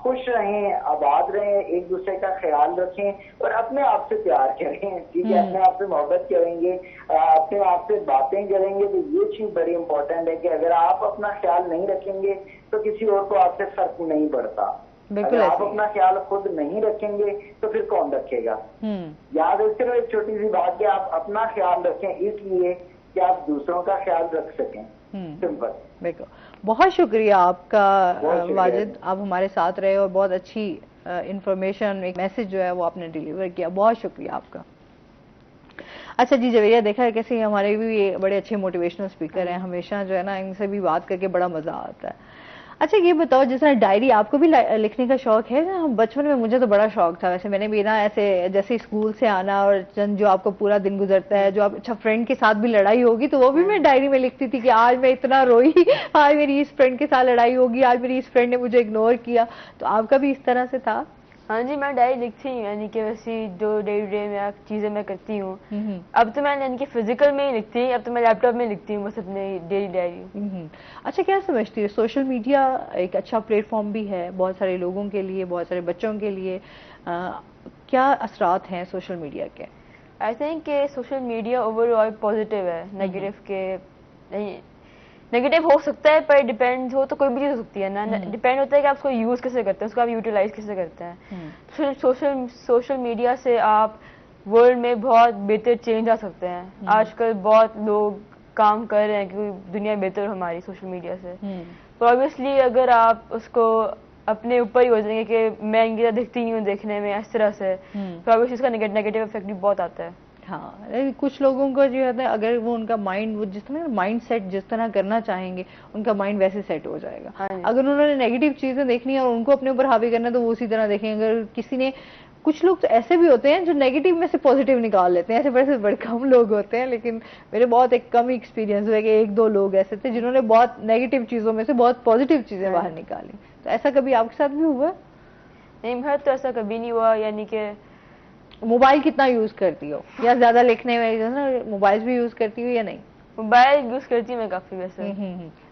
خوش رہیں, آباد رہیں, ایک دوسرے کا خیال رکھیں اور اپنے آپ سے پیار کریں. ٹھیک ہے, اپنے آپ سے محبت کریں گے, اپنے آپ سے باتیں کریں گے. تو یہ چیز بڑی امپورٹنٹ ہے کہ اگر آپ اپنا خیال نہیں رکھیں گے تو کسی اور کو آپ سے فرق نہیں پڑتا. اگر آپ اپنا خیال خود نہیں رکھیں گے تو پھر کون رکھے گا. یاد ہے صرف ایک چھوٹی سی بات کہ آپ اپنا خیال رکھیں اس لیے کہ آپ دوسروں کا خیال رکھ سکیں. سمپل. بالکل. بہت شکریہ آپ کا واجد, آپ ہمارے ساتھ رہے اور بہت اچھی انفارمیشن, ایک میسج جو ہے وہ آپ نے ڈیلیور کیا. بہت شکریہ آپ کا. اچھا جی جویریہ, دیکھا ہے کیسے ہمارے بھی بڑے اچھے موٹیویشنل اسپیکر ہیں, ہمیشہ جو ہے نا ان سے بھی بات کر کے بڑا مزہ آتا ہے. اچھا یہ بتاؤ, جس طرح ڈائری آپ کو بھی لکھنے کا شوق ہے؟ بچپن میں مجھے تو بڑا شوق تھا ویسے, میں نے بھی نا ایسے جیسے اسکول سے آنا اور جو آپ کو پورا دن گزرتا ہے, جو آپ اچھا فرینڈ کے ساتھ بھی لڑائی ہوگی تو وہ بھی میں ڈائری میں لکھتی تھی کہ آج میں اتنا روئی, آج میری اس فرینڈ کے ساتھ لڑائی ہوگی, آج میری اس فرینڈ نے مجھے اگنور کیا. تو آپ کا بھی اس طرح سے تھا؟ ہاں جی, میں ڈائری لکھتی ہوں, یعنی کہ ویسی جو ڈے ٹو ڈے میں چیزیں میں کرتی ہوں. اب تو میں یعنی کہ فزیکل میں ہی لکھتی ہوں, اب تو میں لیپ ٹاپ میں لکھتی ہوں بس اپنی ڈیلی ڈائری. اچھا کیا سمجھتی ہے, سوشل میڈیا ایک اچھا پلیٹ فارم بھی ہے بہت سارے لوگوں کے لیے, بہت سارے بچوں کے لیے, کیا اثرات ہیں سوشل میڈیا کے؟ آئی تھنک کہ social media over all positive ہے, نیگیٹو کے نیگیٹو ہو سکتا ہے, پر ڈیپینڈ ہو تو کوئی بھی چیز ہو سکتی ہے نا. ڈیپینڈ ہوتا ہے کہ آپ اس کو یوز کیسے کرتے ہیں, اس کو آپ یوٹیلائز کیسے کرتے ہیں. سوشل میڈیا سے آپ ورلڈ میں بہت بہتر چینج آ سکتے ہیں. آج کل بہت لوگ کام کر رہے ہیں کہ دنیا بہتر ہو ہماری سوشل میڈیا سے. تو آبویسلی اگر آپ اس کو اپنے اوپر ہی ہو جائیں گے کہ میں ان کی طرح دکھتی نہیں ہوں دیکھنے میں اس طرح سے, تو آبویسلی اس کا نیگیٹو افیکٹ بھی بہت آتا ہے. ہاں, کچھ لوگوں کو جو ہے اگر وہ ان کا مائنڈ, وہ جس طرح مائنڈ سیٹ جس طرح کرنا چاہیں گے ان کا مائنڈ ویسے سیٹ ہو جائے گا. اگر انہوں نے نیگیٹو چیزیں دیکھنی ہے اور ان کو اپنے اوپر حاوی کرنا ہے تو وہ اسی طرح دیکھیں. اگر کسی نے, کچھ لوگ تو ایسے بھی ہوتے ہیں جو نیگیٹو میں سے پازیٹیو نکال لیتے ہیں, ایسے بڑے کم لوگ ہوتے ہیں, لیکن میرے بہت ایک کم ایکسپیرینس ہوا کہ ایک دو لوگ ایسے تھے جنہوں نے بہت نیگیٹو چیزوں میں سے بہت پازیٹیو چیزیں باہر نکالی. تو ایسا کبھی آپ کے ساتھ بھی ہوا؟ نہیں, میرا تو ایسا کبھی نہیں ہوا. یعنی کہ موبائل کتنا یوز کرتی ہو, یا زیادہ لکھنے میں موبائل بھی یوز کرتی ہو یا نہیں؟ موبائل یوز کرتی ہوں میں کافی, ویسے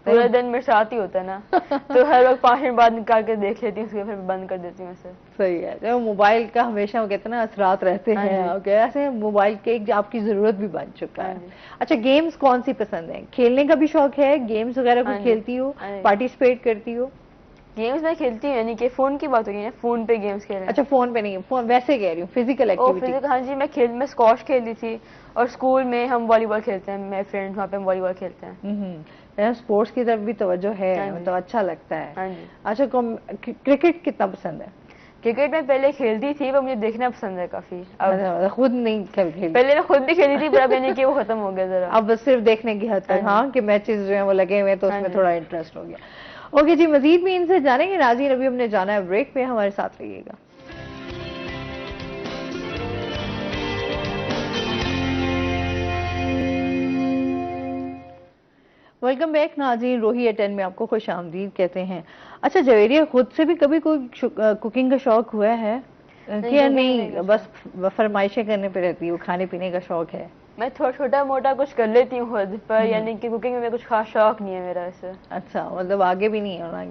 پورے دن میرے ساتھ ہی ہوتا ہے نا, تو ہر وقت 5 منٹ بعد نکال کے دیکھ لیتی ہوں, اس کے پھر بند کر دیتی ہوں اسے. صحیح ہے, موبائل کا ہمیشہ وہ کہتے ہیں نا اثرات رہتے ہیں, ایسے موبائل کے آپ کی ضرورت بھی بن چکا ہے. اچھا گیمز کون سی پسند ہیں؟ کھیلنے کا بھی شوق ہے, گیمز وغیرہ کچھ کھیلتی ہو, پارٹیسپیٹ کرتی ہو؟ گیمز میں کھیلتی ہوں, یعنی کہ فون کی بات ہوگی نا, فون پہ گیمز کھیلیں. اچھا فون پہ نہیں, ویسے کہہ رہی ہوں فزیکل ایکٹیویٹی. ہاں جی, میں اسکواش کھیلتی تھی, اور اسکول میں ہم والی بال کھیلتے ہیں, میرے فرینڈ وہاں پہ ہم والی بال کھیلتے ہیں. اسپورٹس کی طرف بھی توجہ ہے, مطلب اچھا لگتا ہے. اچھا کرکٹ کتنا پسند ہے؟ کرکٹ میں پہلے کھیلتی تھی, وہ مجھے دیکھنا پسند ہے کافی. خود نہیں کھیلتی؟ پہلے میں خود بھی کھیلی تھی, پر اب یعنی کہ وہ ختم ہو گیا ذرا. اب صرف دیکھنے کی حد تک, ہاں کہ میچز جو ہیں وہ لگے ہوئے تو اس میں تھوڑا انٹرسٹ ہو گیا. اوکے جی, مزید بھی ان سے جانیں گے. ناظرین ابھی ہم نے جانا ہے بریک پہ, ہمارے ساتھ رہیے گا. ویلکم بیک ناظرین, روہی ایٹ 10 میں آپ کو خوش آمدید کہتے ہیں. اچھا جویریہ, خود سے بھی کبھی کوئی کوکنگ کا شوق ہوا ہے کہ نہیں بس فرمائشیں کرنے پہ رہتی ہو, کھانے پینے کا شوق ہے؟ میں تھوڑا چھوٹا موٹا کچھ کر لیتی ہوں خود, پر یعنی کہ کوکنگ میں کچھ خاص شوق نہیں ہے میرا ایسے. اچھا, مطلب آگے بھی نہیں ہونا,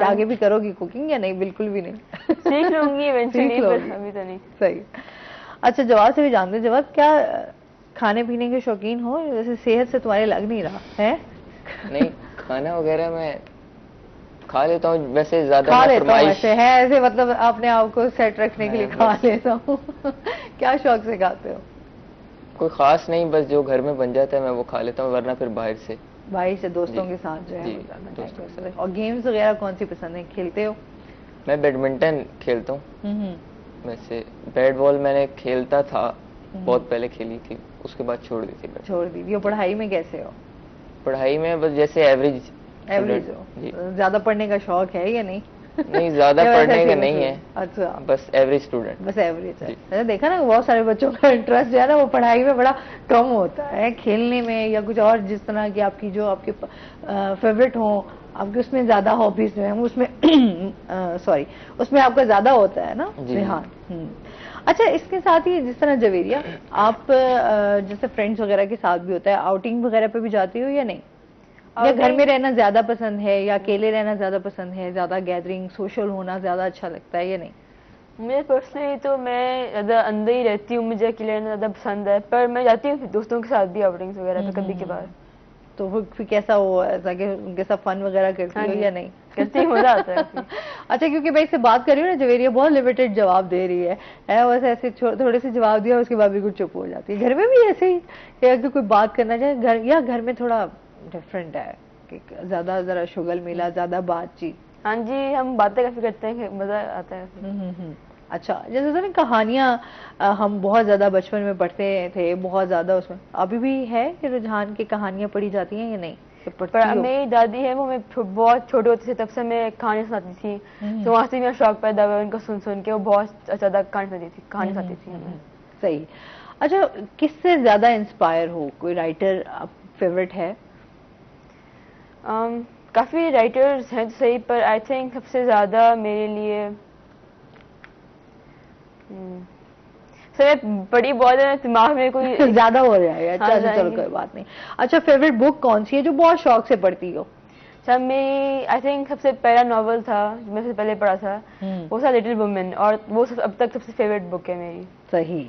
آگے بھی کرو گی کوکنگ یا نہیں؟ بالکل بھی نہیں, سیکھ لوں گی ایونچولی, پر ابھی تو نہیں. صحیح. اچھا جواد سے بھی جانتے ہیں. جواد, کیا کھانے پینے کے شوقین ہو؟ جیسے صحت سے تمہارے لگ نہیں رہا ہے. نہیں, کھانا وغیرہ میں کھا لیتا ہوں, ویسے زیادہ فرمائش ہے ایسے, مطلب اپنے آپ کو سیٹ رکھنے کے لیے کھا لیتا ہوں. کیا شوق سے کھاتے ہو؟ کوئی خاص نہیں, بس جو گھر میں بن جاتا ہے میں وہ کھا لیتا ہوں, ورنہ پھر باہر سے دوستوں کے ساتھ جو ہے. اور گیمز وغیرہ کون سی پسند ہیں, کھیلتے ہو؟ میں بیڈمنٹن کھیلتا ہوں. ویسے بیٹ بال میں نے کھیلتا تھا, بہت پہلے کھیلی تھی, اس کے بعد چھوڑ دی تھی. اور پڑھائی میں کیسے ہو؟ پڑھائی میں بس جیسے ایوریج ہو. زیادہ پڑھنے کا شوق ہے یا نہیں؟ نہیں زیادہ پڑھنے کا نہیں ہے. اچھا, بس ایوریج اسٹوڈنٹ. بس ایوریج ہے. دیکھا نا بہت سارے بچوں کا انٹرسٹ جو ہے نا وہ پڑھائی میں بڑا کم ہوتا ہے, کھیلنے میں یا کچھ اور جس طرح کی آپ کی جو آپ کے فیوریٹ ہوں آپ کے اس میں زیادہ ہابیز جو ہیں اس میں سوری اس میں آپ کا زیادہ ہوتا ہے نا دھیان. اچھا اس کے ساتھ ہی جس طرح جویریہ آپ جیسے فرینڈس وغیرہ کے ساتھ بھی ہوتا ہے, آؤٹنگ وغیرہ پہ بھی جاتی ہو یا نہیں, یا گھر میں رہنا زیادہ پسند ہے یا اکیلے رہنا زیادہ پسند ہے, زیادہ گیدرنگ سوشل ہونا زیادہ اچھا لگتا ہے یا نہیں؟ مجھے پرسنلی تو میں زیادہ اندر ہی رہتی ہوں, مجھے اکیلے رہنا زیادہ پسند ہے, پر میں جاتی ہوں دوستوں کے ساتھ بھی آؤٹنگس وغیرہ پہ کبھی کبھار. تو پھر کیسا ہو, ایسا کہ ان کے ساتھ فن وغیرہ کرتی ہو یا نہیں؟ کرتی ہوں, مزہ آتا ہے. اچھا کیونکہ میں اس سے بات کر رہی ہوں نا, جویریہ بہت لمیٹڈ جواب دے رہی ہے, ویسے ایسے تھوڑے سے جواب دیا اس کے بعد بھی کچھ چپ ہو جاتی ہے. گھر میں بھی ایسے ہی کہ اگر کوئی بات کرنا چاہے یا گھر میں تھوڑا ڈفرینٹ ہے کہ زیادہ ذرا شغل میلا, زیادہ بات چیت؟ ہاں جی, ہم باتیں کافی کرتے ہیں, مزہ آتا ہے. اچھا, جیسے نا کہانیاں ہم بہت زیادہ بچپن میں پڑھتے تھے, بہت زیادہ اس میں ابھی بھی ہے کہ رجحان کی کہانیاں پڑھی جاتی ہیں یا نہیں؟ میری دادی ہے وہ میں بہت چھوٹے ہوتے تھے تب سے میں کہانی سناتی تھی, تو وہاں سے میرا شوق پیدا ہوا ان کو سن کے, وہ بہت زیادہ کہانی سناتی تھی. صحیح. اچھا کس سے زیادہ انسپائر ہو, کوئی رائٹر فیوریٹ ہے؟ کافی رائٹرز ہیں صحیح, پر آئی تھنک سب سے زیادہ میرے لیے بڑی بہت ہے, دماغ میں کوئی زیادہ ہو جائے گا. اچھا چلو کوئی بات نہیں. اچھا فیوریٹ بک کون سی ہے جو بہت شوق سے پڑھتی ہو؟ اچھا میری آئی تھنک سب سے پہلا ناول تھا جو میں سے پہلے پڑھا تھا وہ تھا لٹل وومن, اور وہ اب تک سب سے فیوریٹ بک ہے میری. صحیح.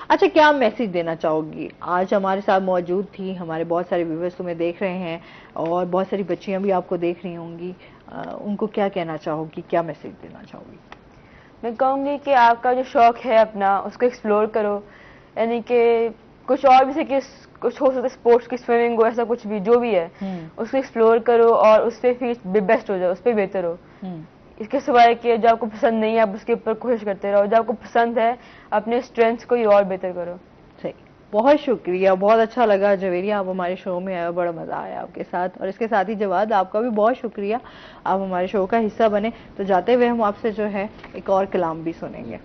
اچھا کیا میسج دینا چاہو گی؟ آج ہمارے ساتھ موجود تھی, ہمارے بہت سارے ویورز تمہیں دیکھ رہے ہیں اور بہت ساری بچیاں بھی آپ کو دیکھ رہی ہوں گی, ان کو کیا کہنا چاہو گی, کیا میسج دینا چاہو گی؟ میں کہوں گی کہ آپ کا جو شوق ہے اپنا اس کو ایکسپلور کرو, یعنی کہ کچھ اور بھی سے کہ کچھ ہو سکتا ہے اسپورٹس کی, سوئمنگ ہو, ایسا کچھ بھی جو بھی ہے اس کو ایکسپلور کرو اور اس پہ پھر بیسٹ ہو جاؤ, اس پہ بہتر ہو. اس کے سوائے کہ جو آپ کو پسند نہیں ہے آپ اس کے اوپر کوشش کرتے رہو, جو آپ کو پسند ہے اپنے اسٹرینتھس کو ہی اور بہتر کرو. صحیح, بہت شکریہ, بہت اچھا لگا جویریہ, آپ ہمارے شو میں آئے, بڑا مزہ آیا آپ کے ساتھ. اور اس کے ساتھ ہی جواد آپ کا بھی بہت شکریہ, آپ ہمارے شو کا حصہ بنے. تو جاتے ہوئے ہم آپ سے جو ہے ایک اور کلام بھی سنیں گے.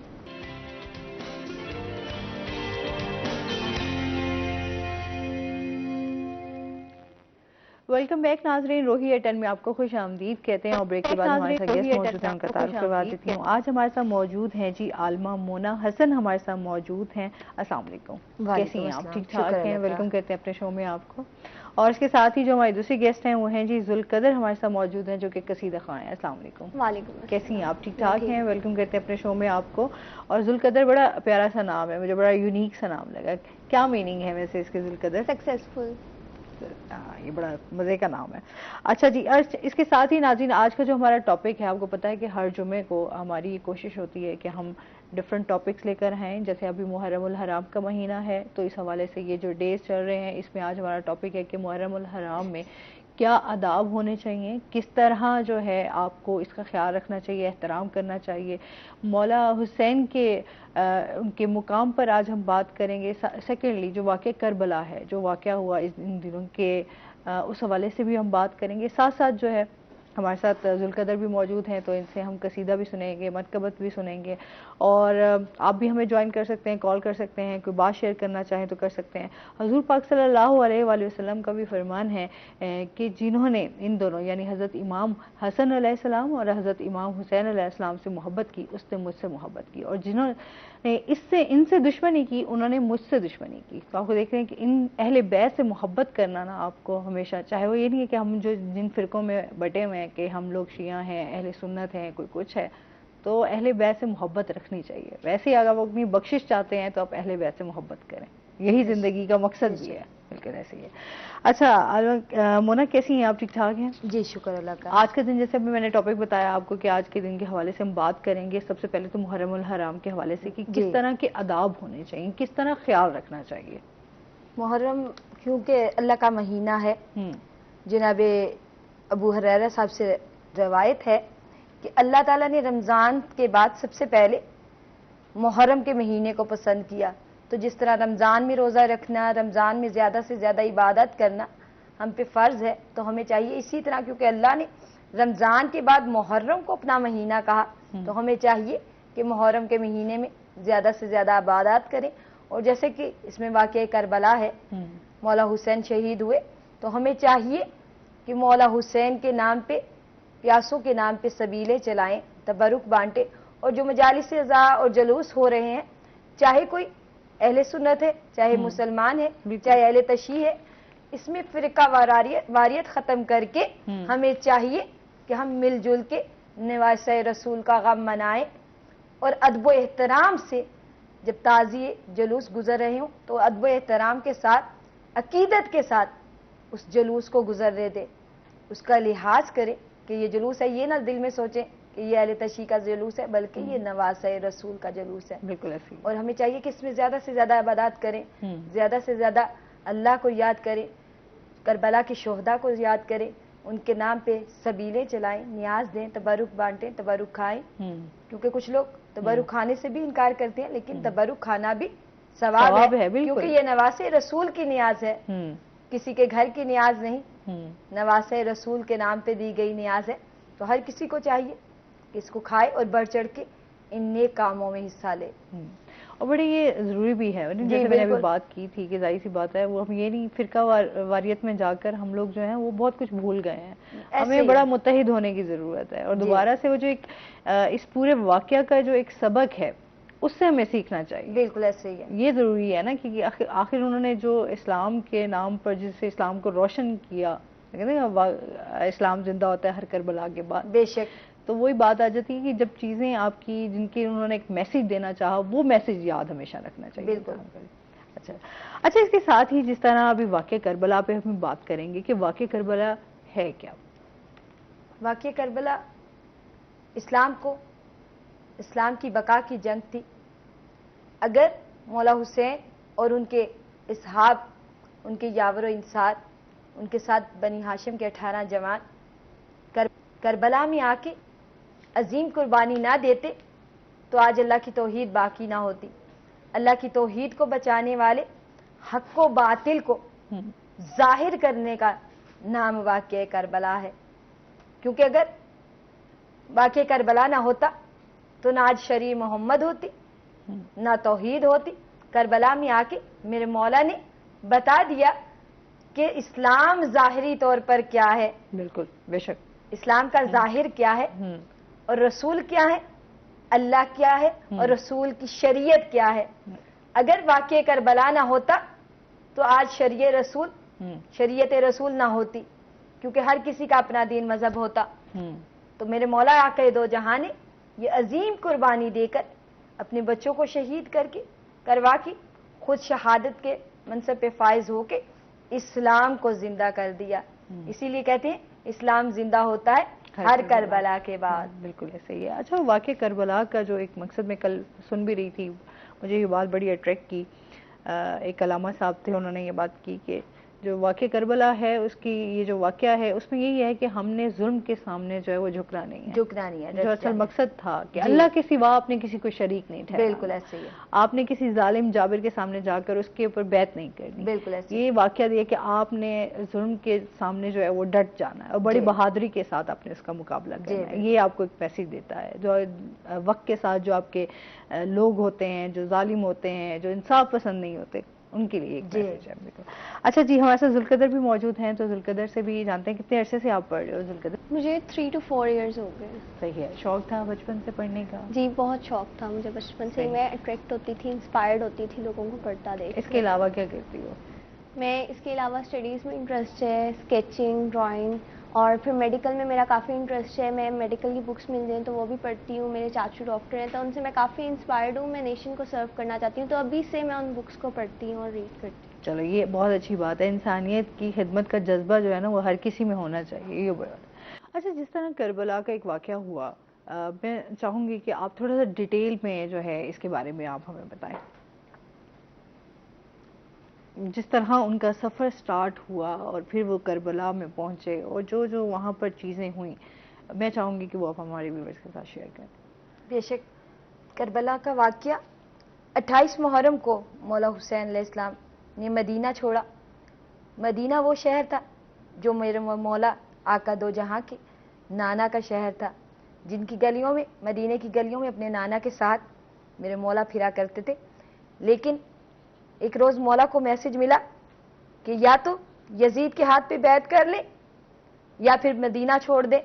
ویلکم بیک ناظرین, روہی ایٹن میں آپ کو خوش آمدید کہتے ہیں, اور بریک کے بعد ہمارے ساتھ گیسٹ موجود ہیں, ان کا تعارف کروا دیتی ہوں. آج ہمارے ساتھ موجود ہیں جی عالمہ مونا حسن, ہمارے ساتھ موجود ہیں. السلام علیکم, کیسی ہیں آپ؟ ٹھیک ٹھاک ہیں؟ ویلکم کرتے ہیں اپنے شو میں آپ کو. اور اس کے ساتھ ہی جو ہماری دوسری گیسٹ ہیں وہ ہیں جی ذوالقدر, ہمارے ساتھ موجود ہیں جو کہ قصیدہ خواں ہیں. السلام علیکم. وعلیکم. کیسی ہیں آپ؟ ٹھیک ٹھاک ہیں؟ ویلکم کرتے ہیں اپنے شو میں آپ کو. اور ذوالقدر بڑا پیارا سا نام ہے, مجھے بڑا یونیک سا نام لگا. کیا میننگ ہے ویسے اس کے ذوالقدر؟ سکسیسفل. یہ بڑا مزے کا نام ہے. اچھا جی, اس کے ساتھ ہی ناظرین آج کا جو ہمارا ٹاپک ہے, آپ کو پتا ہے کہ ہر جمعے کو ہماری کوشش ہوتی ہے کہ ہم ڈفرنٹ ٹاپکس لے کر آئیں. جیسے ابھی محرم الحرام کا مہینہ ہے, تو اس حوالے سے یہ جو ڈیز چل رہے ہیں اس میں آج ہمارا ٹاپک ہے کہ محرم الحرام میں کیا آداب ہونے چاہیے, کس طرح جو ہے آپ کو اس کا خیال رکھنا چاہیے, احترام کرنا چاہیے. مولا حسین کے مقام پر آج ہم بات کریں گے. سیکنڈلی جو واقعہ کربلا ہے, جو واقعہ ہوا ان دنوں کے, اس حوالے سے بھی ہم بات کریں گے. ساتھ ساتھ جو ہے ہمارے ساتھ ذوالقدر بھی موجود ہیں, تو ان سے ہم قصیدہ بھی سنیں گے, منقبت بھی سنیں گے. اور آپ بھی ہمیں جوائن کر سکتے ہیں, کال کر سکتے ہیں, کوئی بات شیئر کرنا چاہیں تو کر سکتے ہیں. حضور پاک صلی اللہ علیہ وآلہ وسلم کا بھی فرمان ہے کہ جنہوں نے ان دونوں یعنی حضرت امام حسن علیہ السلام اور حضرت امام حسین علیہ السلام سے محبت کی, اس نے مجھ سے محبت کی, اور جنہوں نے ان سے دشمنی کی انہوں نے مجھ سے دشمنی کی. تو آپ کو دیکھ رہے ہیں کہ ان اہل بیت سے محبت کرنا نا آپ کو ہمیشہ, چاہے وہ یہ نہیں ہے کہ ہم جو جن فرقوں میں بٹے ہوئے ہیں کہ ہم لوگ شیعہ ہیں, اہل سنت ہیں, کوئی کچھ ہے, تو اہل بیت سے محبت رکھنی چاہیے. ویسے اگر وہ اپنی بخشش چاہتے ہیں تو آپ اہل بیت سے محبت کریں, یہی زندگی کا مقصد بھی ہے. بالکل ایسے ہی ہے. اچھا مونا کیسی ہیں آپ؟ ٹھیک ٹھاک ہیں جی شکر اللہ کا. آج کے دن جیسے ابھی میں نے ٹاپک بتایا آپ کو کہ آج کے دن کے حوالے سے ہم بات کریں گے. سب سے پہلے تو محرم الحرام کے حوالے سے کہ کس طرح کے آداب ہونے چاہیے, کس طرح خیال رکھنا چاہیے. محرم کیونکہ اللہ کا مہینہ ہے, جناب ابو ہریرہ صاحب سے روایت ہے کہ اللہ تعالیٰ نے رمضان کے بعد سب سے پہلے محرم کے مہینے کو پسند کیا. تو جس طرح رمضان میں روزہ رکھنا, رمضان میں زیادہ سے زیادہ عبادت کرنا ہم پہ فرض ہے, تو ہمیں چاہیے اسی طرح, کیونکہ اللہ نے رمضان کے بعد محرم کو اپنا مہینہ کہا، تو ہمیں چاہیے کہ محرم کے مہینے میں زیادہ سے زیادہ عبادات کریں. اور جیسے کہ اس میں واقعہ کربلا ہے، مولا حسین شہید ہوئے، تو ہمیں چاہیے کہ مولا حسین کے نام پہ، پیاسوں کے نام پہ سبیلیں چلائیں، تبرک بانٹیں. اور جو مجالس اعزاء اور جلوس ہو رہے ہیں، چاہے کوئی اہل سنت ہے، چاہے مسلمان ہے، چاہے اہل تشیع ہے، اس میں فرقہ واریت ختم کر کے ہمیں چاہیے کہ ہم مل جل کے نواسہ رسول کا غم منائیں. اور ادب و احترام سے جب تعزیے جلوس گزر رہے ہوں تو ادب و احترام کے ساتھ، عقیدت کے ساتھ اس جلوس کو گزرنے دیں، اس کا لحاظ کریں کہ یہ جلوس ہے. یہ نہ دل میں سوچیں کہ یہ اہل تشیع کا جلوس ہے، بلکہ یہ نواسہ رسول کا جلوس ہے. بالکل ایسے. اور ہمیں چاہیے کہ اس میں زیادہ سے زیادہ عبادات کریں، زیادہ سے زیادہ اللہ کو یاد کریں، کربلا کے شہداء کو یاد کریں، ان کے نام پہ سبیلیں چلائیں، نیاز دیں، تبرک بانٹیں، تبرک کھائیں. کیونکہ کچھ لوگ تبرک کھانے سے بھی انکار کرتے ہیں، لیکن تبرک کھانا بھی ثواب ہے، کیونکہ یہ نواسہ رسول کی نیاز ہے، کسی کے گھر کی نیاز نہیں، نواسہ رسول کے نام پہ دی گئی نیاز ہے. تو ہر کسی کو چاہیے کہ اس کو کھائے اور بڑھ چڑھ کے ان نیک کاموں میں حصہ لے. اور بڑی یہ ضروری بھی ہے، جیسے میں نے ابھی بات کی تھی کہ ظاہر سی بات ہے، وہ ہم یہ نہیں فرقہ واریت میں جا کر ہم لوگ جو ہیں وہ بہت کچھ بھول گئے ہیں. ہمیں بڑا متحد ہونے کی ضرورت ہے، اور دوبارہ سے وہ جو ایک اس پورے واقعہ کا جو ایک سبق ہے اس سے ہمیں سیکھنا چاہیے. بالکل ایسے ہی ہے، یہ ضروری ہے نا، کیونکہ آخر انہوں نے جو اسلام کے نام پر جس سے اسلام کو روشن کیا، اسلام زندہ ہوتا ہے ہر کربلا کے بعد. بے شک. تو وہی بات آ جاتی ہے کہ جب چیزیں آپ کی جن کی انہوں نے ایک میسج دینا چاہا، وہ میسج یاد ہمیشہ رکھنا چاہیے. بالکل. اچھا اس کے ساتھ ہی جس طرح ابھی واقعہ کربلا پہ ہم بات کریں گے کہ واقعہ کربلا ہے کیا؟ واقعہ کربلا اسلام کی بقا کی جنگ تھی. اگر مولا حسین اور ان کے اصحاب، ان کے یاور و انصار، ان کے ساتھ بنی ہاشم کے 18 جوان کربلا میں آ کے عظیم قربانی نہ دیتے تو آج اللہ کی توحید باقی نہ ہوتی. اللہ کی توحید کو بچانے والے، حق و باطل کو ظاہر کرنے کا نام واقعہ کربلا ہے. کیونکہ اگر واقعہ کربلا نہ ہوتا تو نہ آج شریع محمد ہوتی، نہ توحید ہوتی. کربلا میں آ کے میرے مولا نے بتا دیا کہ اسلام ظاہری طور پر کیا ہے. بالکل، بے شک. اسلام کا ظاہر کیا ہے اور رسول کیا ہے، اللہ کیا ہے اور رسول کی شریعت کیا ہے. اگر واقعہ کربلا نہ ہوتا تو آج شریعت رسول نہ ہوتی، کیونکہ ہر کسی کا اپنا دین مذہب ہوتا. تو میرے مولا آقا دو جہاں نے یہ عظیم قربانی دے کر اپنے بچوں کو شہید کروا کے خود شہادت کے منصب پہ فائز ہو کے اسلام کو زندہ کر دیا. اسی لیے کہتے ہیں اسلام زندہ ہوتا ہے ہر کربلا کے بعد. بالکل ایسے ہی ہے. اچھا واقعہ کربلا کا جو ایک مقصد میں کل سن بھی رہی تھی، مجھے یہ بات بڑی اٹریکٹ کی. ایک علامہ صاحب تھے، انہوں نے یہ بات کی کہ جو واقعہ کربلا ہے اس کی یہ جو واقعہ ہے اس میں یہی ہے کہ ہم نے ظلم کے سامنے جو ہے وہ جھکنا نہیں ہے. جو اصل مقصد تھا کہ اللہ کے سوا آپ نے کسی کو شریک نہیں ٹھہرانا. بالکل ایسے ہی ہے. آپ نے کسی ظالم جابر کے سامنے جا کر اس کے اوپر بیعت نہیں کرنی. بالکل ایسے. یہ واقعہ یہ کہ آپ نے ظلم کے سامنے جو ہے وہ ڈٹ جانا ہے اور بڑی بہادری کے ساتھ آپ نے اس کا مقابلہ کرنا ہے. یہ آپ کو ایک میسج دیتا ہے. جو وقت کے ساتھ جو آپ کے لوگ ہوتے ہیں، جو ظالم ہوتے ہیں، جو انصاف پسند نہیں ہوتے، ان کے لیے ایک میسج ہے. اچھا جی، ہمارے ساتھ ذوالقدر بھی موجود ہیں، تو ذوالقدر سے بھی جانتے ہیں کتنے عرصے سے آپ پڑھ رہے ہو ذوالقدر؟ مجھے 3 to 4 years ہو گئے. صحیح ہے. شوق تھا بچپن سے پڑھنے کا؟ جی بہت شوق تھا مجھے بچپن سے. میں اٹریکٹ ہوتی تھی، انسپائرڈ ہوتی تھی لوگوں کو پڑھتا دیکھ. اس کے علاوہ کیا کرتی ہو؟ میں اس کے علاوہ اسٹڈیز میں انٹرسٹ ہے، اسکیچنگ، ڈرائنگ، اور پھر میڈیکل میں میرا کافی انٹرسٹ ہے. میں میڈیکل کی بکس مل جائیں تو وہ بھی پڑھتی ہوں. میرے چاچو ڈاکٹر ہیں تو ان سے میں کافی انسپائرڈ ہوں. میں نیشن کو سرو کرنا چاہتی ہوں، تو ابھی سے میں ان بکس کو پڑھتی ہوں اور ریڈ کرتی ہوں. چلو یہ بہت اچھی بات ہے. انسانیت کی خدمت کا جذبہ جو ہے نا وہ ہر کسی میں ہونا چاہیے. یہ بڑا. اچھا جس طرح کربلا کا ایک واقعہ ہوا، میں چاہوں گی کہ آپ تھوڑا سا ڈیٹیل میں جو ہے اس کے بارے میں آپ ہمیں بتائیں. جس طرح ان کا سفر سٹارٹ ہوا اور پھر وہ کربلا میں پہنچے اور جو وہاں پر چیزیں ہوئیں، میں چاہوں گی کہ وہ آپ ہمارے ویورز کے ساتھ شیئر کریں. بے شک. کربلا کا واقعہ 28 محرم کو مولا حسین علیہ السلام نے مدینہ چھوڑا. مدینہ وہ شہر تھا جو میرے مولا آقا دو جہاں کے نانا کا شہر تھا، جن کی گلیوں میں، مدینے کی گلیوں میں اپنے نانا کے ساتھ میرے مولا پھرا کرتے تھے. لیکن ایک روز مولا کو میسج ملا کہ یا تو یزید کے ہاتھ پہ بیعت کر لے یا پھر مدینہ چھوڑ دے،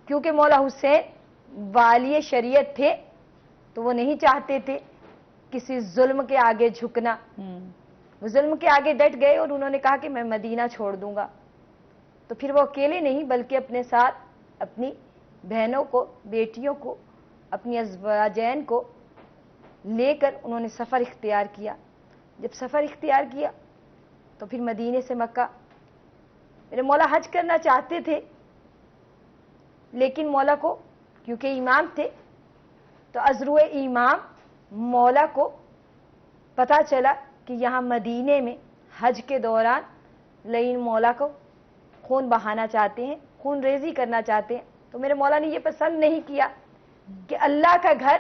کیونکہ مولا حسین والی شریعت تھے تو وہ نہیں چاہتے تھے کسی ظلم کے آگے جھکنا. وہ ظلم کے آگے ڈٹ گئے اور انہوں نے کہا کہ میں مدینہ چھوڑ دوں گا. تو پھر وہ اکیلے نہیں بلکہ اپنے ساتھ اپنی بہنوں کو، بیٹیوں کو، اپنی ازواجین کو لے کر انہوں نے سفر اختیار کیا. جب سفر اختیار کیا تو پھر مدینے سے مکہ. میرے مولا حج کرنا چاہتے تھے لیکن مولا کو کیونکہ امام تھے تو ازروع امام مولا کو پتا چلا کہ یہاں مدینے میں حج کے دوران لعین مولا کو خون بہانا چاہتے ہیں، خون ریزی کرنا چاہتے ہیں. تو میرے مولا نے یہ پسند نہیں کیا کہ اللہ کا گھر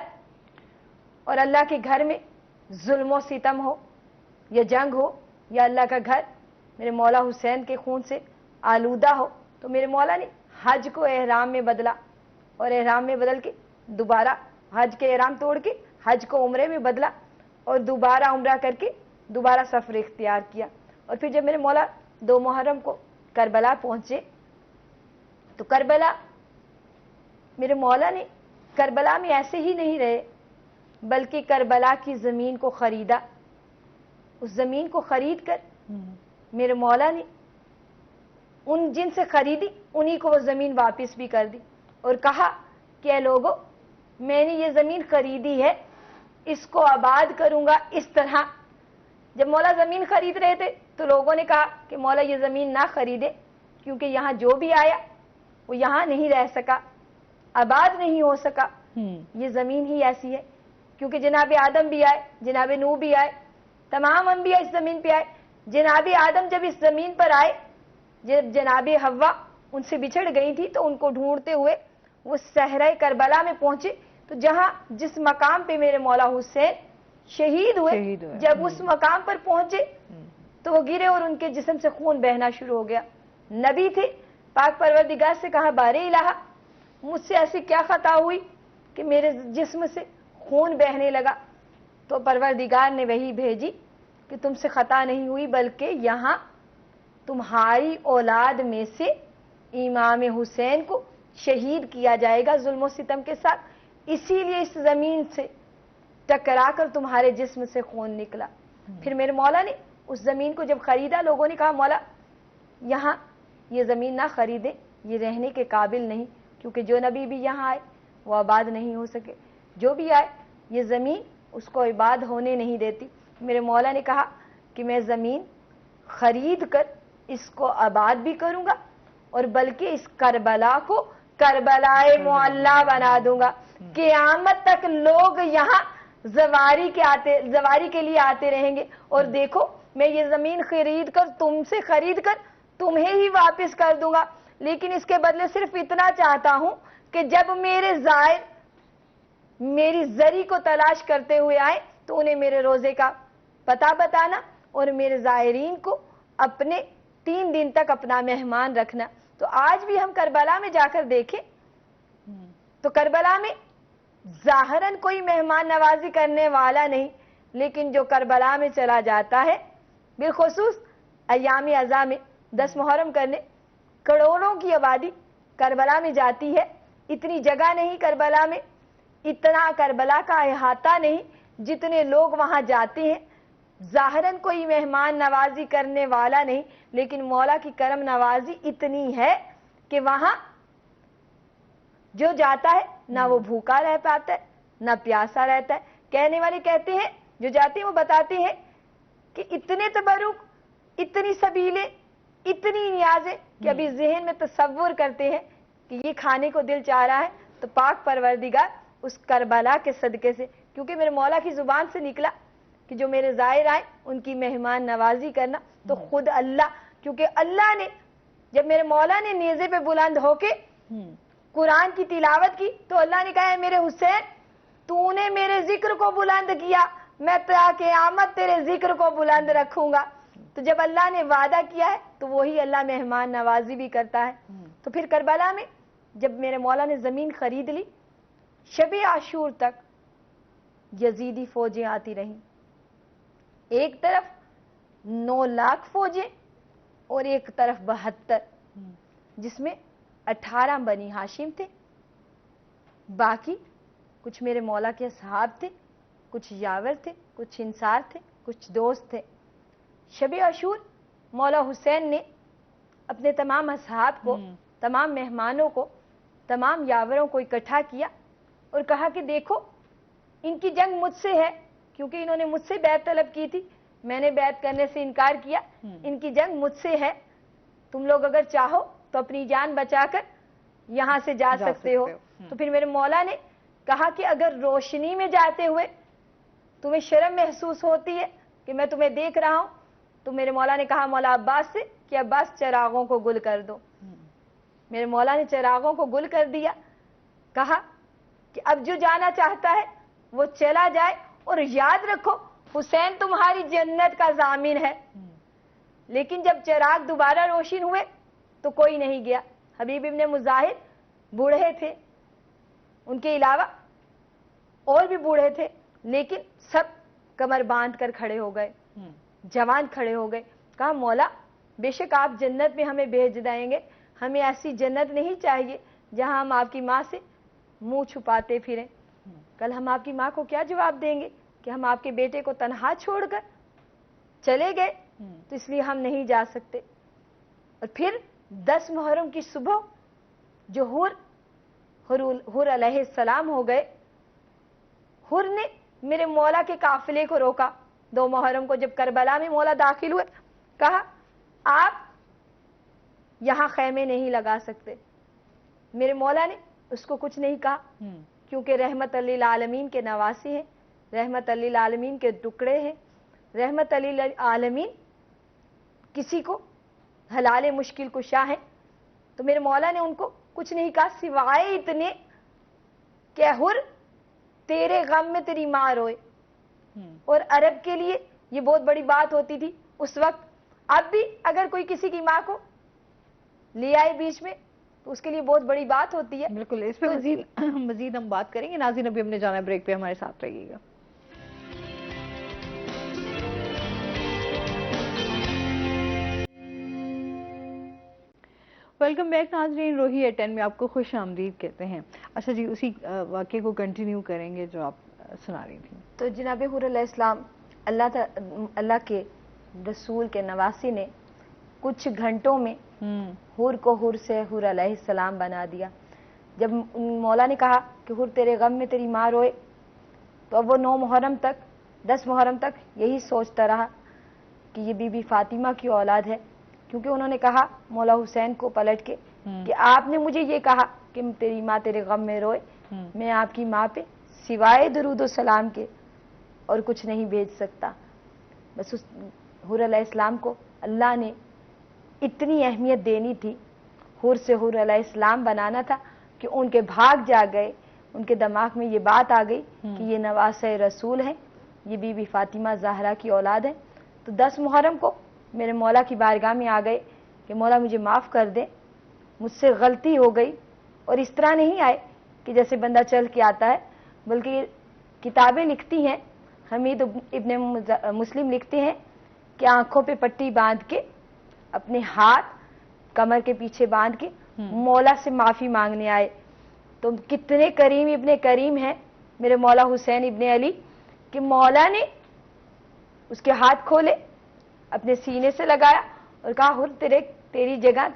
اور اللہ کے گھر میں ظلم و ستم ہو یا جنگ ہو یا اللہ کا گھر میرے مولا حسین کے خون سے آلودہ ہو. تو میرے مولا نے حج کو احرام میں بدلا اور احرام میں بدل کے دوبارہ حج کے احرام توڑ کے حج کو عمرے میں بدلا اور دوبارہ عمرہ کر کے دوبارہ سفر اختیار کیا. اور پھر جب میرے مولا 2 محرم کو کربلا پہنچے تو کربلا میرے مولا نے کربلا میں ایسے ہی نہیں رہے بلکہ کربلا کی زمین کو خریدا. اس زمین کو خرید کر میرے مولا نے ان جن سے خریدی انہی کو وہ زمین واپس بھی کر دی اور کہا کہ اے لوگو میں نے یہ زمین خریدی ہے، اس کو آباد کروں گا اس طرح. جب مولا زمین خرید رہے تھے تو لوگوں نے کہا کہ مولا یہ زمین نہ خریدے کیونکہ یہاں جو بھی آیا وہ یہاں نہیں رہ سکا، آباد نہیں ہو سکا. یہ زمین ہی ایسی ہے کیونکہ جناب آدم بھی آئے، جناب نوح بھی آئے، تمام انبیاء اس زمین پہ آئے. جناب آدم جب اس زمین پر آئے، جب جناب حوا ان سے بچھڑ گئی تھی تو ان کو ڈھونڈتے ہوئے وہ صحرائے کربلا میں پہنچے. تو جہاں جس مقام پہ میرے مولا حسین شہید ہوئے جب اس مقام پر پہنچے تو وہ گرے اور ان کے جسم سے خون بہنا شروع ہو گیا. نبی تھے، پاک پروردگار سے کہا بارے الہ مجھ سے ایسی کیا خطا ہوئی کہ میرے جسم سے خون بہنے لگا. تو پروردگار نے وہی بھیجی کہ تم سے خطا نہیں ہوئی بلکہ یہاں تمہاری اولاد میں سے امام حسین کو شہید کیا جائے گا ظلم و ستم کے ساتھ، اسی لیے اس زمین سے ٹکرا کر تمہارے جسم سے خون نکلا. پھر میرے مولا نے اس زمین کو جب خریدا، لوگوں نے کہا مولا یہاں یہ زمین نہ خریدے، یہ رہنے کے قابل نہیں، کیونکہ جو نبی بھی یہاں آئے وہ آباد نہیں ہو سکے، جو بھی آئے یہ زمین اس کو آباد ہونے نہیں دیتی. میرے مولا نے کہا کہ میں زمین خرید کر اس کو آباد بھی کروں گا اور بلکہ اس کربلا کو کربلائے معلیٰ بنا دوں گا. قیامت تک لوگ یہاں زواری کے لیے آتے رہیں گے. اور دیکھو میں یہ زمین خرید کر تم سے خرید کر تمہیں ہی واپس کر دوں گا، لیکن اس کے بدلے صرف اتنا چاہتا ہوں کہ جب میرے زائر میری زری کو تلاش کرتے ہوئے آئے تو انہیں میرے روزے کا پتہ بتانا اور میرے زائرین کو اپنے 3 دن تک اپنا مہمان رکھنا. تو آج بھی ہم کربلا میں جا کر دیکھیں تو کربلا میں ظاہراً کوئی مہمان نوازی کرنے والا نہیں، لیکن جو کربلا میں چلا جاتا ہے بالخصوص ایام ازا میں 10 محرم کرنے کروڑوں کی آبادی کربلا میں جاتی ہے. اتنی جگہ نہیں کربلا میں، اتنا کربلا کا احاطہ نہیں جتنے لوگ وہاں جاتے ہیں. ظاہراً کوئی مہمان نوازی کرنے والا نہیں، لیکن مولا کی کرم نوازی اتنی ہے کہ وہاں جو جاتا ہے نہ وہ بھوکا رہ پاتا ہے نہ پیاسا رہتا ہے. کہنے والے کہتے ہیں، جو جاتے ہیں وہ بتاتے ہیں کہ اتنے تبرک، اتنی سبیلیں، اتنی نیازیں کہ ابھی ذہن میں تصور کرتے ہیں کہ یہ کھانے کو دل چاہ رہا ہے. تو پاک پروردگار اس کربلا کے صدقے سے، کیونکہ میرے مولا کی زبان سے نکلا کہ جو میرے زائر آئے ان کی مہمان نوازی کرنا، تو خود اللہ، کیونکہ اللہ نے جب میرے مولا نے نیزے پہ بلند ہو کے قرآن کی تلاوت کی تو اللہ نے کہا ہے میرے حسین تو نے میرے ذکر کو بلند کیا، میں تا قیامت تیرے ذکر کو بلند رکھوں گا. تو جب اللہ نے وعدہ کیا ہے تو وہی اللہ مہمان نوازی بھی کرتا ہے. تو پھر کربلا میں جب میرے مولا نے زمین خرید لی، شب عاشور تک یزیدی فوجیں آتی رہیں، ایک طرف 9 لاکھ فوجیں اور ایک طرف 72، جس میں 18 بنی ہاشم تھے، باقی کچھ میرے مولا کے اصحاب تھے، کچھ یاور تھے، کچھ انصار تھے، کچھ دوست تھے۔ شب عاشور مولا حسین نے اپنے تمام اصحاب کو، تمام مہمانوں کو، تمام یاوروں کو اکٹھا کیا اور کہا کہ دیکھو ان کی جنگ مجھ سے ہے، کیونکہ انہوں نے مجھ سے بیعت طلب کی تھی، میں نے بیعت کرنے سے انکار کیا، ان کی جنگ مجھ سے ہے، تم لوگ اگر چاہو تو اپنی جان بچا کر یہاں سے جا سکتے ہو۔ تو پھر میرے مولا نے کہا کہ اگر روشنی میں جاتے ہوئے تمہیں شرم محسوس ہوتی ہے کہ میں تمہیں دیکھ رہا ہوں، تو میرے مولا نے کہا مولا عباس سے کہ عباس چراغوں کو گل کر دو۔ میرے مولا نے چراغوں کو گل کر دیا، کہا کہ اب جو جانا چاہتا ہے وہ چلا جائے، اور یاد رکھو حسین تمہاری جنت کا ضامن ہے۔ لیکن جب چراغ دوبارہ روشن ہوئے تو کوئی نہیں گیا۔ حبیب ابن مظاہر بوڑھے تھے، ان کے علاوہ اور بھی بوڑھے تھے، لیکن سب کمر باندھ کر کھڑے ہو گئے، جوان کھڑے ہو گئے۔ کہا مولا بے شک آپ جنت میں ہمیں بھیج دیں گے، ہمیں ایسی جنت نہیں چاہیے جہاں ہم آپ کی ماں سے منہ چھپاتے پھریں۔ کل ہم آپ کی ماں کو کیا جواب دیں گے کہ ہم آپ کے بیٹے کو تنہا چھوڑ کر چلے گئے، تو اس لیے ہم نہیں جا سکتے۔ اور پھر 10 محرم کی صبح جو حر علیہ السلام ہو گئے، حر نے میرے مولا کے قافلے کو روکا۔ 2 محرم کو جب کربلا میں مولا داخل ہوئے، کہا آپ یہاں خیمے نہیں لگا سکتے۔ میرے مولا نے اس کو کچھ نہیں کہا، کیونکہ رحمت للعالمین کے نواسی ہیں، رحمت للعالمین کے ٹکڑے ہیں، رحمت للعالمین کسی کو حلال مشکل کشا ہے۔ تو میرے مولا نے ان کو کچھ نہیں کہا سوائے اتنے کہ حر تیرے غم میں تیری ماں روئے۔ اور عرب کے لیے یہ بہت بڑی بات ہوتی تھی اس وقت، اب بھی اگر کوئی کسی کی ماں کو لے آئے بیچ میں تو اس کے لیے بہت بڑی بات ہوتی ہے۔ بالکل، اس پہ مزید ہم بات کریں گے۔ ناظرین ابھی ہم نے جانا ہے بریک پہ، ہمارے ساتھ رہیے گا۔ ویلکم بیک ناظرین، روہی ایٹ 10 میں آپ کو خوش آمدید کہتے ہیں۔ اچھا جی، اسی واقعے کو کنٹینیو کریں گے جو آپ سنا رہی تھیں۔ تو جناب حر علیہ السلام اللہ کے رسول کے نواسی نے کچھ گھنٹوں میں حر کو حر سے حر علیہ السلام بنا دیا۔ جب مولا نے کہا کہ حر تیرے غم میں تیری ماں روئے، تو اب وہ 9 محرم تک 10 محرم تک یہی سوچتا رہا کہ یہ بی بی فاطمہ کی اولاد ہے، کیونکہ انہوں نے کہا مولا حسین کو پلٹ کے کہ آپ نے مجھے یہ کہا کہ تیری ماں تیرے غم میں روئے، میں آپ کی ماں پہ سوائے درود و سلام کے اور کچھ نہیں بھیج سکتا۔ بس اس حر علیہ السلام کو اللہ نے اتنی اہمیت دینی تھی، حر سے حر علیہ السلام بنانا تھا کہ ان کے بھاگ جا گئے، ان کے دماغ میں یہ بات آ گئی کہ یہ نواسہ رسول ہیں، یہ بی بی فاطمہ زہرا کی اولاد ہے۔ تو 10 محرم کو میرے مولا کی بارگاہ میں آ گئے کہ مولا مجھے معاف کر دے، مجھ سے غلطی ہو گئی۔ اور اس طرح نہیں آئے کہ جیسے بندہ چل کے آتا ہے، بلکہ یہ کتابیں لکھتی ہیں، حمید ابن مسلم لکھتے ہیں کہ آنکھوں پہ پٹی باندھ کے، اپنے ہاتھ کمر کے پیچھے باندھ کے مولا سے معافی مانگنے آئے۔ تو کتنے کریم ابن کریم ہیں میرے مولا حسین ابن علی کہ مولا نے اس کے ہاتھ کھولے، اپنے سینے سے لگایا اور کہا حر تیری جگہ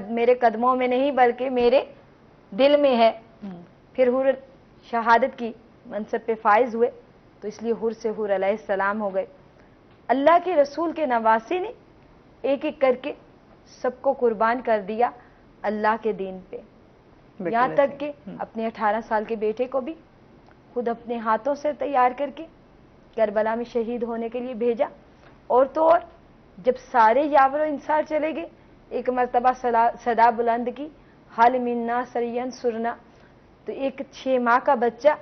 میرے قدموں میں نہیں بلکہ میرے دل میں ہے۔ پھر حر شہادت کی منصب پہ فائز ہوئے، تو اس لیے حر سے حر علیہ السلام ہو گئے۔ اللہ کے رسول کے نواسی نے ایک ایک کر کے سب کو قربان کر دیا اللہ کے دین پہ، یہاں تک کہ اپنے 18 سال کے بیٹے کو بھی خود اپنے ہاتھوں سے تیار کر کے کربلا میں شہید ہونے کے لیے بھیجا۔ اور تو اور جب سارے یاور و انصار چلے گئے، ایک مرتبہ صدا بلند کی حل من ناصر ینصرنا، تو ایک 6 ماہ کا بچہ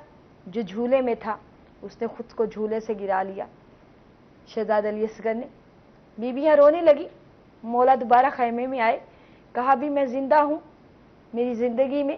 جو جھولے میں تھا اس نے خود کو جھولے سے گرا لیا۔ شہزادہ علی اصغر نے، بیویاں رونے لگی۔ مولا دوبارہ خیمے میں آئے، کہا بھی میں زندہ ہوں، میری زندگی میں